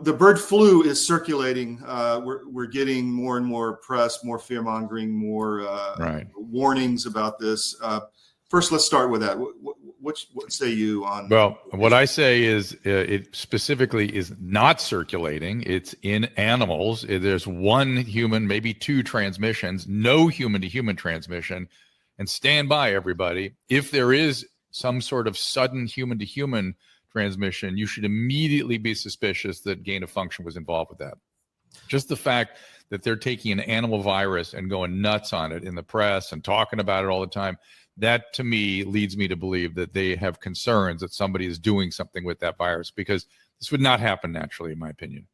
The bird flu is circulating. We're getting more and more press, more fear mongering, more warnings about this. First, let's start with that. What say you on? Well, what I say is it specifically is not circulating. It's in animals. There's one human, maybe two transmissions, no human-to-human transmission. And stand by, everybody. If there is some sort of sudden human-to-human transmission, you should immediately be suspicious that gain of function was involved with that. Just the fact that they're taking an animal virus and going nuts on it in the press and talking about it all the time, that to me leads me to believe that they have concerns that somebody is doing something with that virus, because this would not happen naturally, in my opinion.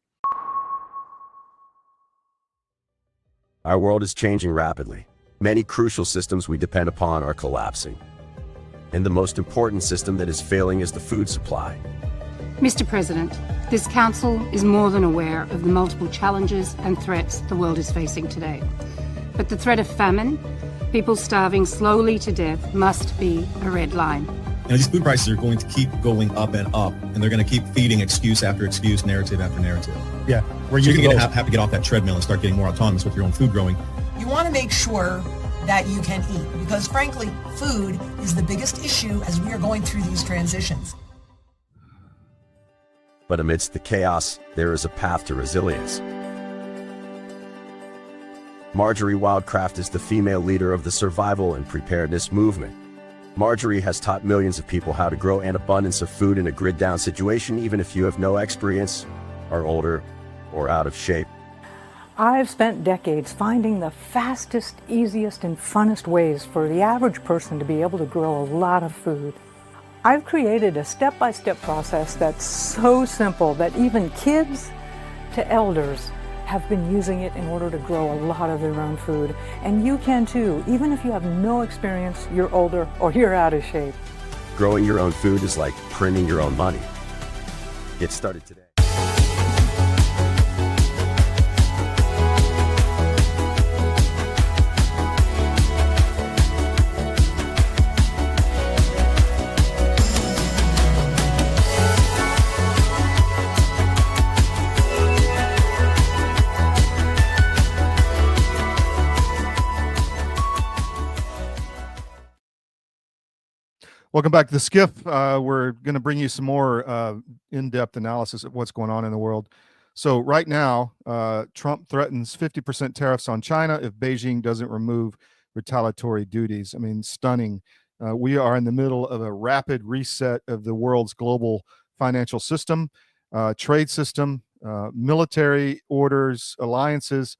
Our world is changing rapidly. Many crucial systems we depend upon are collapsing. And the most important system that is failing is the food supply. Mr. President, this Council is more than aware of the multiple challenges and threats the world is facing today. But the threat of famine, people starving slowly to death, must be a red line. These food prices are going to keep going up and up, and they're going to keep feeding excuse after excuse, narrative after narrative. Yeah, you're going to have to get off that treadmill and start getting more autonomous with your own food growing. You want to make sure that you can eat, because frankly, food is the biggest issue as we are going through these transitions. But amidst the chaos, there is a path to resilience. Marjorie Wildcraft is the female leader of the survival and preparedness movement. Marjorie has taught millions of people how to grow an abundance of food in a grid-down situation, even if you have no experience, are older, or out of shape. I've spent decades finding the fastest, easiest, and funnest ways for the average person to be able to grow a lot of food. I've created a step-by-step process that's so simple that even kids to elders have been using it in order to grow a lot of their own food. And you can too, even if you have no experience, you're older, or you're out of shape. Growing your own food is like printing your own money. Get started today. Welcome back to the SCIF. We're going to bring you some more in-depth analysis of what's going on in the world. So right now, Trump threatens 50% tariffs on China if Beijing doesn't remove retaliatory duties. I mean, stunning. We are in the middle of a rapid reset of the world's global financial system, trade system, military orders, alliances.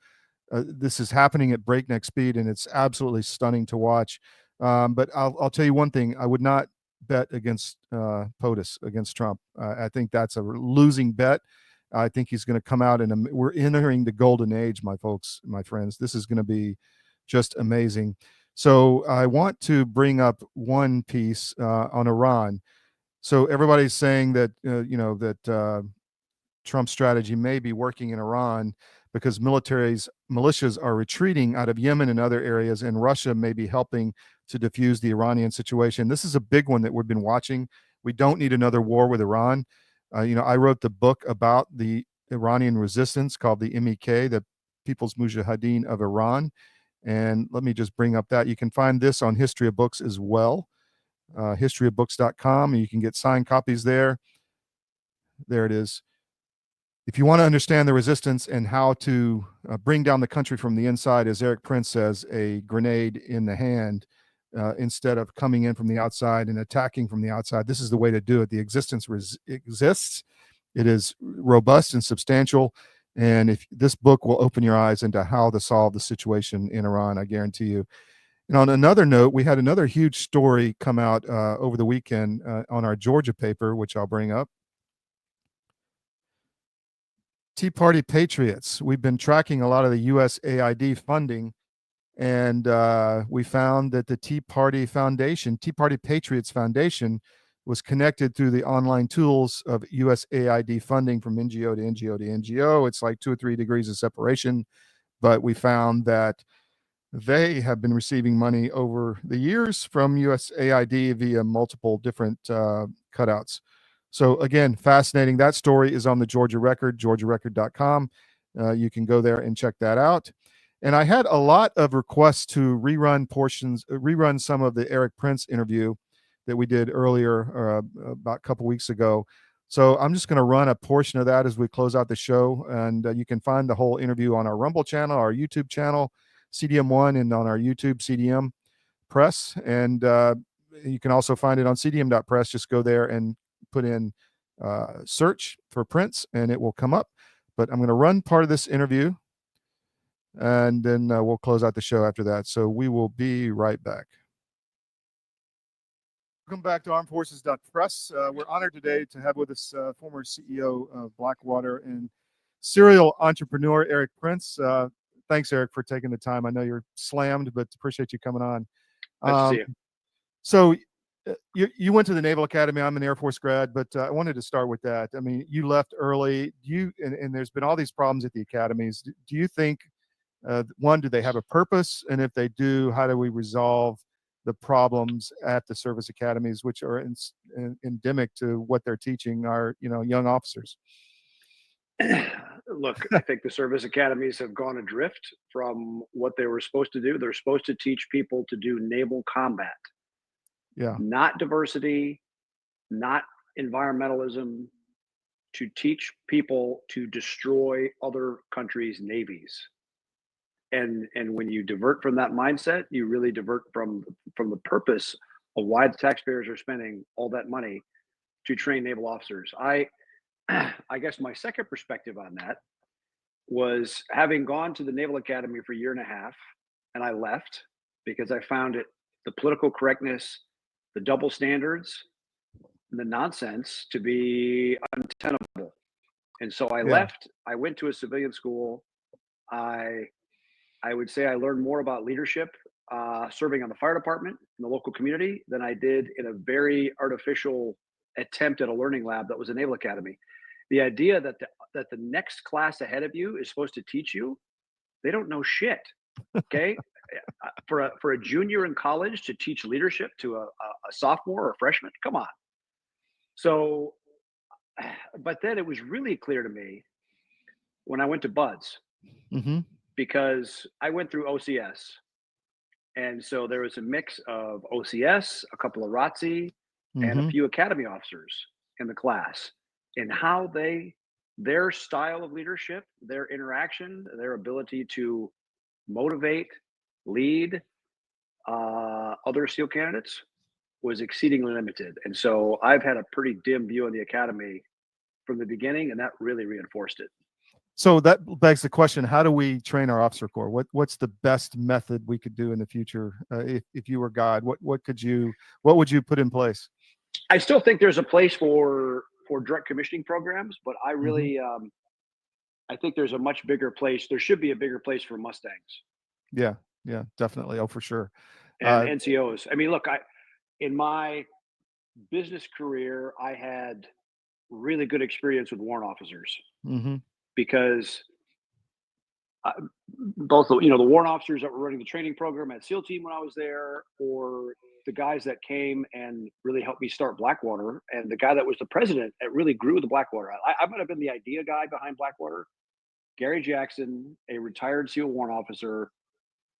This is happening at breakneck speed, and it's absolutely stunning to watch. But I'll tell you one thing: I would not bet against POTUS, against Trump. I think that's a losing bet. I think he's going to come out, and we're entering the golden age, my folks, my friends. This is going to be just amazing. So I want to bring up one piece on Iran. So everybody's saying that that Trump's strategy may be working in Iran, because militias are retreating out of Yemen and other areas, and Russia may be helping to diffuse the Iranian situation. This is a big one that we've been watching. We don't need another war with Iran. I wrote the book about the Iranian resistance called the MEK, the People's Mujahideen of Iran. And let me just bring up that. You can find this on History of Books as well, historyofbooks.com. You can get signed copies there. There it is. If you want to understand the resistance and how to bring down the country from the inside, as Eric Prince says, a grenade in the hand, instead of coming in from the outside and attacking from the outside, this is the way to do it. The existence exists. It is robust and substantial. And if this book will open your eyes into how to solve the situation in Iran, I guarantee you. And on another note, we had another huge story come out over the weekend on our Georgia paper, which I'll bring up. Tea Party Patriots. We've been tracking a lot of the USAID funding, and we found that the Tea Party Foundation, Tea Party Patriots Foundation, was connected through the online tools of USAID funding from NGO to NGO to NGO. It's like 2 or 3 degrees of separation, but we found that they have been receiving money over the years from USAID via multiple different cutouts. So again, fascinating. That story is on the Georgia Record, georgiarecord.com. You can go there and check that out. And I had a lot of requests to rerun some of the Eric Prince interview that we did earlier, about a couple weeks ago. So I'm just going to run a portion of that as we close out the show. And you can find the whole interview on our Rumble channel, our YouTube channel, CDM1, and on our YouTube, CDM Press. And you can also find it on cdm.press. Just go there and put in search for Prince, and it will come up. But I'm going to run part of this interview, and then we'll close out the show after that. So we will be right back. Welcome back to armedforces.press. We're honored today to have with us former CEO of Blackwater and serial entrepreneur Eric Prince. Thanks, Eric, for taking the time. I know you're slammed, but appreciate you coming on. Nice to see you. So you went to the Naval Academy. I'm an Air Force grad, but I wanted to start with that. I mean, you left early. And there's been all these problems at the academies. Do you think, one, do they have a purpose? And if they do, how do we resolve the problems at the service academies, which are endemic to what they're teaching our young officers? Look, I think the service academies have gone adrift from what they were supposed to do. They're supposed to teach people to do naval combat. Yeah. Not diversity, not environmentalism, to teach people to destroy other countries' navies. And when you divert from that mindset, you really divert from the purpose of why the taxpayers are spending all that money to train naval officers. I guess my second perspective on that was having gone to the Naval Academy for a year and a half, and I left because I found the political correctness, the double standards, the nonsense to be untenable. And so I left. I went to a civilian school. I would say I learned more about leadership serving on the fire department in the local community than I did in a very artificial attempt at a learning lab that was a Naval Academy. The idea that the next class ahead of you is supposed to teach you, they don't know shit. Okay. For a junior in college to teach leadership to a sophomore or a freshman, come on. So, but then it was really clear to me when I went to Buds, because I went through OCS. And so there was a mix of OCS, a couple of ROTC, and a few academy officers in the class, and how their style of leadership, their interaction, their ability to motivate, lead other SEAL candidates was exceedingly limited. And so I've had a pretty dim view of the academy from the beginning, and that really reinforced it. So that begs the question: how do we train our officer corps? What's the best method we could do in the future? If you were God, what would you put in place? I still think there's a place for direct commissioning programs, but I really I think there's a much bigger place. There should be a bigger place for Mustangs. Yeah, definitely. Oh, for sure. And NCOs. I mean, look, in my business career, I had really good experience with warrant officers. Because both the warrant officers that were running the training program at SEAL team when I was there, or the guys that came and really helped me start Blackwater, and the guy that was the president that really grew the Blackwater. I might have been the idea guy behind Blackwater. Gary Jackson, a retired SEAL warrant officer,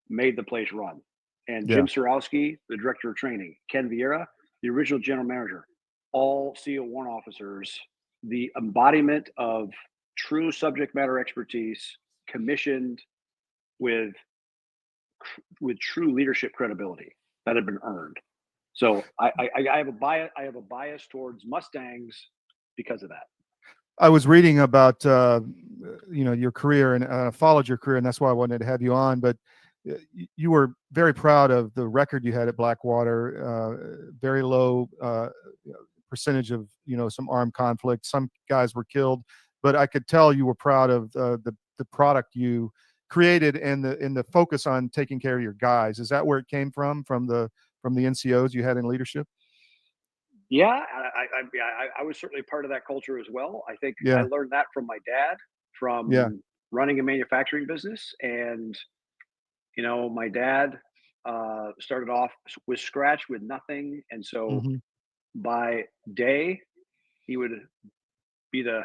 made the place run. And Jim Surowski, the director of training, Ken Vieira, the original general manager, all SEAL warrant officers, the embodiment of true subject matter expertise, commissioned with true leadership credibility that had been earned. So I have a bias towards Mustangs because of that. I was reading about your career and followed your career, and that's why I wanted to have you on. But you were very proud of the record you had at Blackwater. Very low percentage of some armed conflict. Some guys were killed, but I could tell you were proud of the product you created and the focus on taking care of your guys. Is that where it came from the NCOs you had in leadership? Yeah, I was certainly part of that culture as well. I think I learned that from my dad, from running a manufacturing business. And, my dad started off with scratch, with nothing. And so by day, he would be the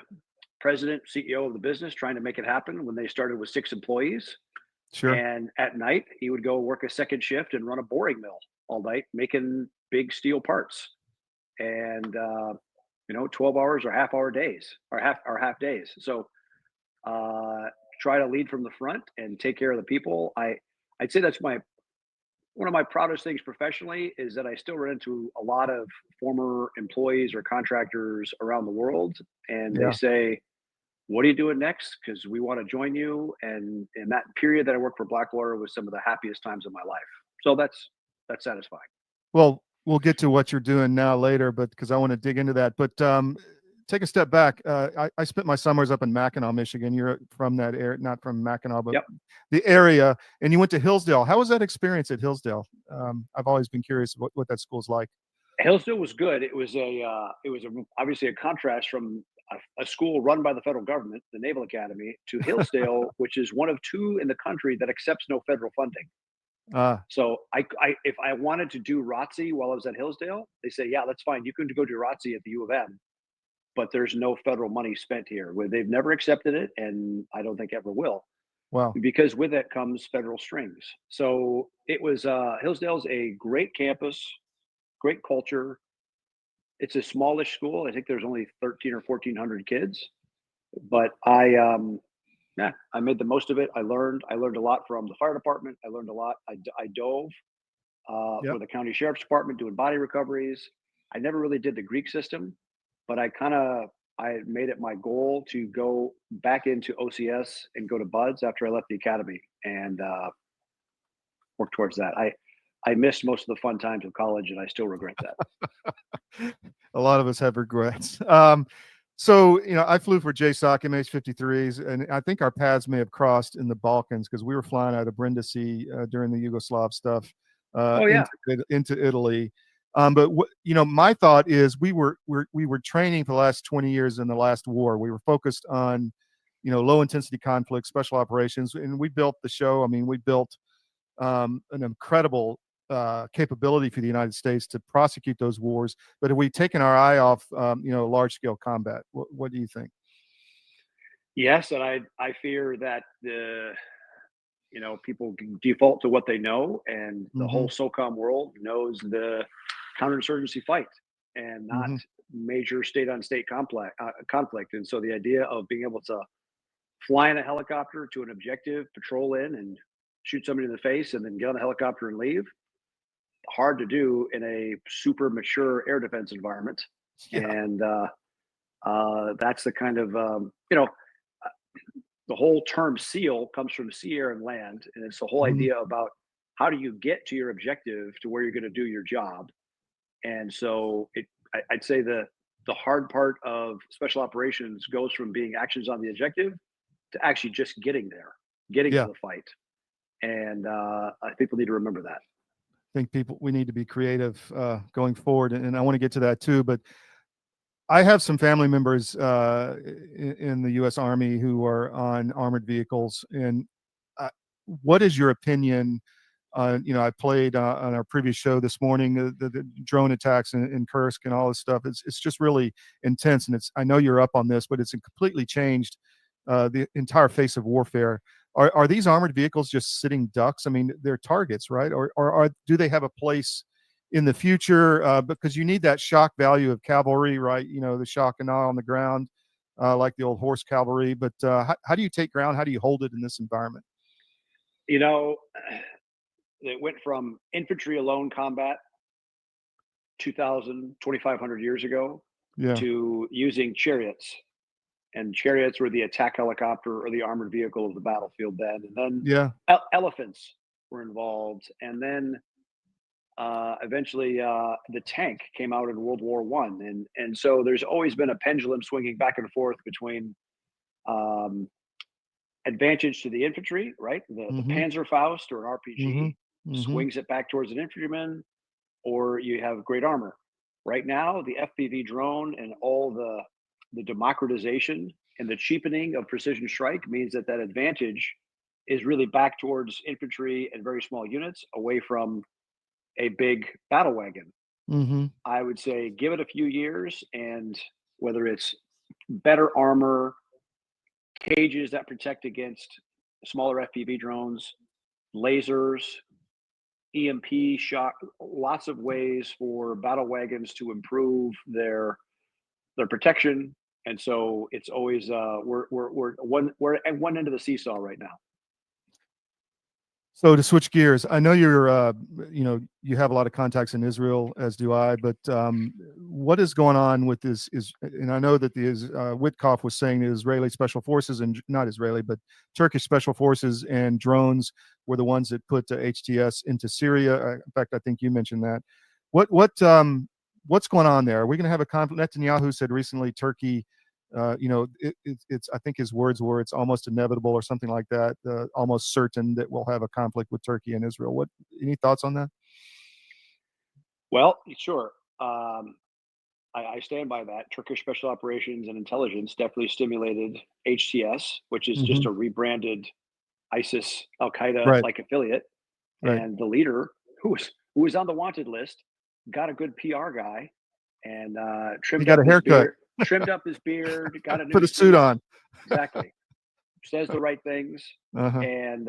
president, CEO of the business, trying to make it happen when they started with 6 employees. Sure. And at night, he would go work a second shift and run a boring mill all night, making big steel parts. And 12 hours or half days. So try to lead from the front and take care of the people. I'd say that's one of my proudest things professionally, is that I still run into a lot of former employees or contractors around the world, and they say, "What are you doing next? Because we want to join you." And in that period that I worked for Blackwater was some of the happiest times of my life. So that's satisfying. Well, we'll get to what you're doing now later, but because I want to dig into that. But take a step back. I spent my summers up in Mackinac, Michigan. You're from that area, not from Mackinac, but the area. And you went to Hillsdale. How was that experience at Hillsdale? I've always been curious what that school's like. Hillsdale was good. It was obviously a contrast from a school run by the federal government, the Naval Academy, to Hillsdale, which is one of 2 in the country that accepts no federal funding. So if I wanted to do ROTC while I was at Hillsdale, they say, yeah, that's fine. You can go do ROTC at the U of M, but there's no federal money spent here. They've never accepted it, and I don't think ever will. Wow. Because with it comes federal strings. So it was Hillsdale's a great campus, great culture. It's a smallish school. I think there's only 13 or 1400 kids, but I made the most of it. I learned a lot from the fire department. I learned a lot. I dove for the county sheriff's department doing body recoveries. I never really did the Greek system, but I made it my goal to go back into OCS and go to BUDS after I left the academy, and work towards that. I missed most of the fun times of college, and I still regret that. A lot of us have regrets. So, I flew for JSOC MH-53s, and I think our paths may have crossed in the Balkans because we were flying out of Brindisi during the Yugoslav stuff into Italy. But my thought is we were training for the last 20 years in the last war. We were focused on, low intensity conflict, special operations, and we built the show. I mean, we built an incredible capability for the United States to prosecute those wars. But have we taken our eye off, large scale combat? What do you think? Yes, and I fear that people default to what they know, and the whole SOCOM world knows the counterinsurgency fight and not major state-on-state conflict. And so the idea of being able to fly in a helicopter to an objective, patrol in, and shoot somebody in the face, and then get on the helicopter and leave, hard to do in a super mature air defense environment. And that's the kind of the whole term SEAL comes from sea, air, and land, and it's the whole idea about how do you get to your objective to where you're going to do your job. And so I'd say the hard part of special operations goes from being actions on the objective to actually just getting there, to the fight. And I think we'll need to remember that. I think we need to be creative going forward, and I want to get to that too. But I have some family members in the U.S. Army who are on armored vehicles, and what is your opinion? I played on our previous show this morning the drone attacks in Kursk and all this stuff. It's just really intense, and I know you're up on this, but it's completely changed the entire face of warfare. Are these armored vehicles just sitting ducks? I mean, they're targets, right? Or do they have a place in the future? Because you need that shock value of cavalry, right? The shock and awe on the ground, like the old horse cavalry. But how do you take ground? How do you hold it in this environment? It went from infantry alone combat 2,500 years ago to using chariots. And chariots were the attack helicopter or the armored vehicle of the battlefield then. And then elephants were involved. And then eventually the tank came out in World War I. And so there's always been a pendulum swinging back and forth between advantage to the infantry, right? The Panzerfaust or an RPG swings it back towards an infantryman, or you have great armor. Right now, the FPV drone and all the democratization and the cheapening of precision strike means that advantage is really back towards infantry and very small units, away from a big battle wagon. I would say give it a few years, and whether it's better armor, cages that protect against smaller FPV drones, lasers, EMP shock, lots of ways for battle wagons to improve their protection. And so it's always we're at one end of the seesaw right now. So to switch gears, I know you have a lot of contacts in Israel, as do I, but what is going on with this and I know that Witkoff was saying the Israeli special forces, and not Israeli, but Turkish special forces and drones were the ones that put HTS into Syria. In fact, I think you mentioned that. What's going on there? Are we going to have a conflict? Netanyahu said recently Turkey, it's I think his words were it's almost inevitable or something like that, almost certain that we'll have a conflict with Turkey and Israel. Any thoughts on that? Well, sure. I stand by that. Turkish Special Operations and Intelligence definitely stimulated HTS, which is just a rebranded ISIS Al-Qaeda like affiliate. And the leader, who was on the wanted list, got a good PR guy and trimmed got up a haircut. trimmed up his beard, got a new put a suit on. Exactly. Says the right things. And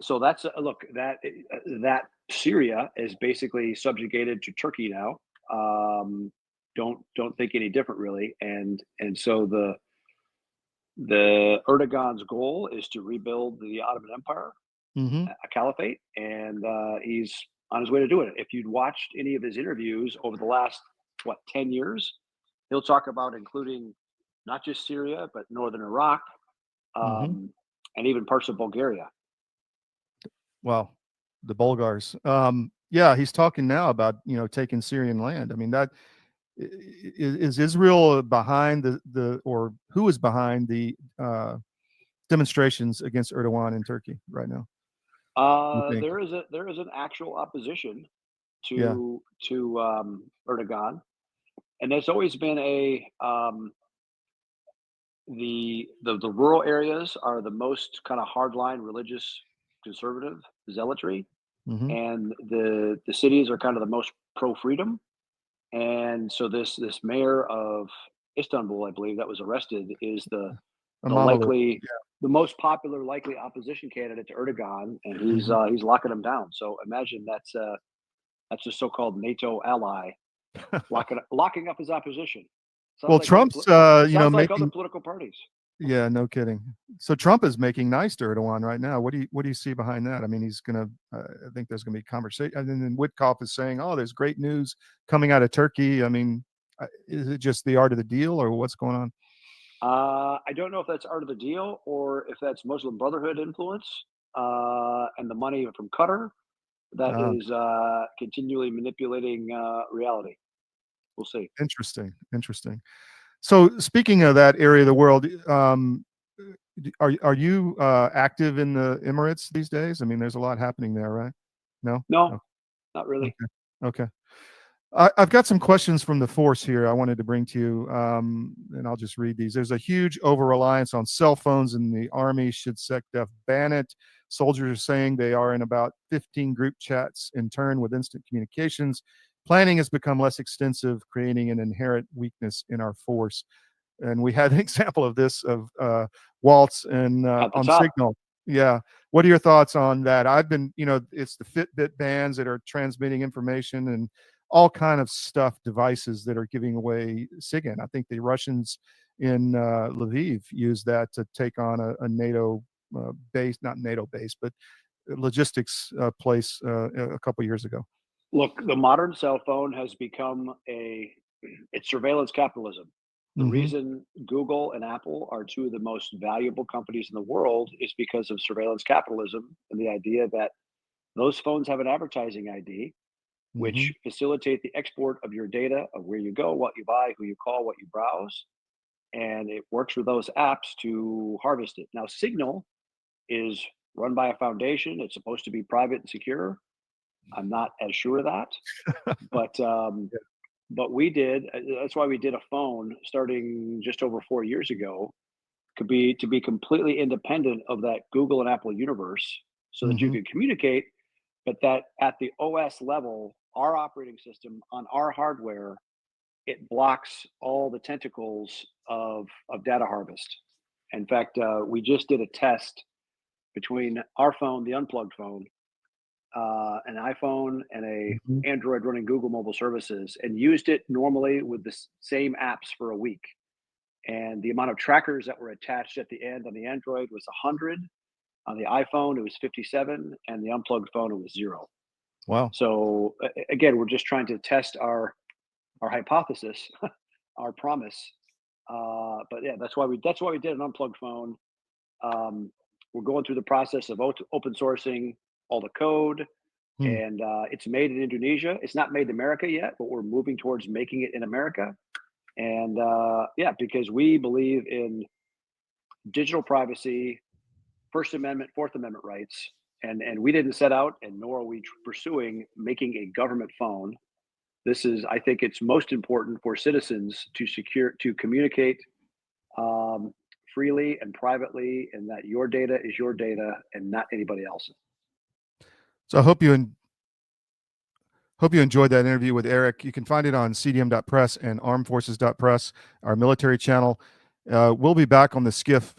so that's look, that Syria is basically subjugated to Turkey now. Don't think any different, really. And so the Erdogan's goal is to rebuild the Ottoman Empire, a caliphate, and he's on his way to doing it. If you'd watched any of his interviews over the last 10 years, he'll talk about including not just Syria, but northern Iraq, and even parts of Bulgaria. Well, the Bulgars. Yeah, he's talking now about taking Syrian land. I mean, that is Israel behind or who is behind the demonstrations against Erdogan in Turkey right now? There is an actual opposition to Erdogan, and there's always been the rural areas are the most kind of hardline religious conservative zealotry, and the cities are kind of the most pro freedom. And so this mayor of Istanbul, I believe, that was arrested is the most popular likely opposition candidate to Erdogan, and he's locking him down. So imagine that's a so-called NATO ally locking up his opposition. Sounds well, like Trump's like other political parties. Yeah, no kidding. So Trump is making nice to Erdogan right now. What do you see behind that? I mean, he's gonna. I think there's gonna be conversation. And then Witkoff is saying, "Oh, there's great news coming out of Turkey." I mean, is it just the art of the deal, or what's going on? I don't know if that's art of the deal or if that's Muslim Brotherhood influence and the money from Qatar that is continually manipulating reality. We'll see. Interesting. So speaking of that area of the world, are you active in the Emirates these days? I mean, there's a lot happening there, right? No, not really. Okay. I've got some questions from the force here I wanted to bring to you, and I'll just read these. There's a huge over-reliance on cell phones in the Army. Should SecDef ban it? Soldiers are saying they are in about 15 group chats in turn with instant communications. Planning has become less extensive, creating an inherent weakness in our force. And we had an example of this of Waltz and on top. Signal. Yeah. What are your thoughts on that? I've been, it's the Fitbit bands that are transmitting information and all kind of stuff, devices that are giving away SIGINT. I think the Russians in Lviv used that to take on a NATO base, not NATO base, but logistics place a couple years ago. Look, the modern cell phone has become it's surveillance capitalism. The reason Google and Apple are two of the most valuable companies in the world is because of surveillance capitalism and the idea that those phones have an advertising ID, which facilitate the export of your data of where you go, what you buy, who you call, what you browse. And it works with those apps to harvest it. Now, Signal is run by a foundation. It's supposed to be private and secure. I'm not as sure of that, but we did. That's why we did a phone starting just over 4 years ago, to be completely independent of that Google and Apple universe, so that you could communicate, but that at the OS level, our operating system on our hardware, it blocks all the tentacles of data harvest. In fact, we just did a test between our phone, the unplugged phone, an iPhone and a Android running Google mobile services, and used it normally with the same apps for a week. And the amount of trackers that were attached at the end on the Android was 100. On the iPhone, it was 57, and the unplugged phone, it was 0. Wow. So again, we're just trying to test our hypothesis, our promise. But yeah, that's why we did an unplugged phone. We're going through the process of open sourcing all the code, and it's made in Indonesia. It's not made in America yet, but we're moving towards making it in America. And because we believe in digital privacy, First Amendment, Fourth Amendment rights, and we didn't set out, and nor are we pursuing making a government phone. I think it's most important for citizens to communicate freely and privately, and that your data is your data and not anybody else's. So I hope you enjoyed that interview with Eric. You can find it on cdm.press and armedforces.press, our military channel. We'll be back on the SCIF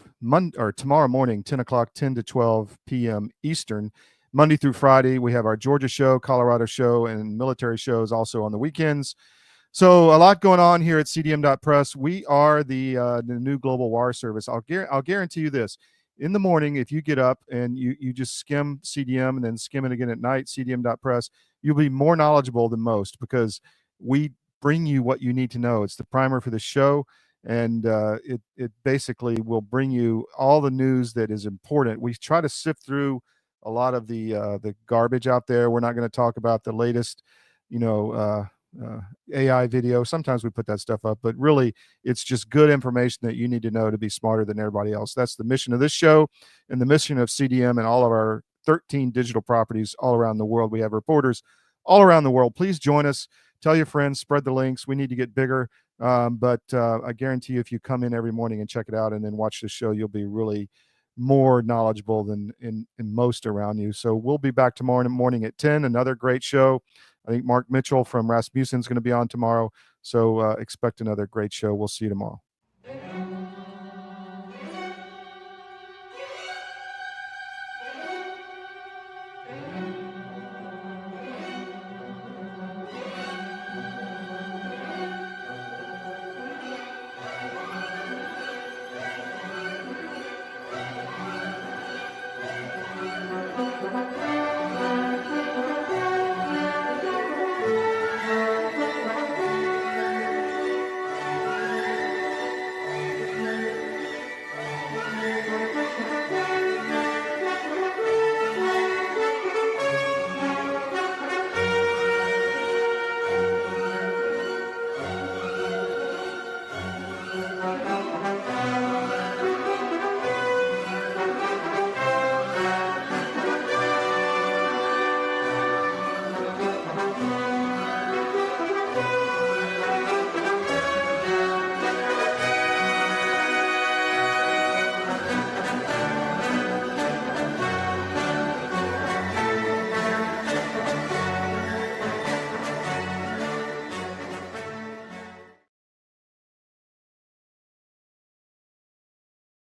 tomorrow morning, 10 o'clock, 10 to 12 p.m. Eastern. Monday through Friday, we have our Georgia show, Colorado show, and military shows also on the weekends. So a lot going on here at cdm.press. We are the new global wire service. I'll guarantee you this. In the morning, if you get up and you just skim CDM and then skim it again at night, cdm.press, you'll be more knowledgeable than most, because we bring you what you need to know. It's the primer for the show, and it basically will bring you all the news that is important. We try to sift through a lot of the garbage out there. We're not going to talk about the latest, AI video. Sometimes we put that stuff up, but really it's just good information that you need to know to be smarter than everybody else. That's the mission of this show and the mission of CDM and all of our 13 digital properties all around the world. We have reporters all around the world. Please join us. Tell your friends, spread the links. We need to get bigger. But I guarantee you, if you come in every morning and check it out and then watch the show, you'll be really more knowledgeable than in most around you. So we'll be back tomorrow morning at 10, another great show. I think Mark Mitchell from Rasmussen is going to be on tomorrow. So expect another great show. We'll see you tomorrow.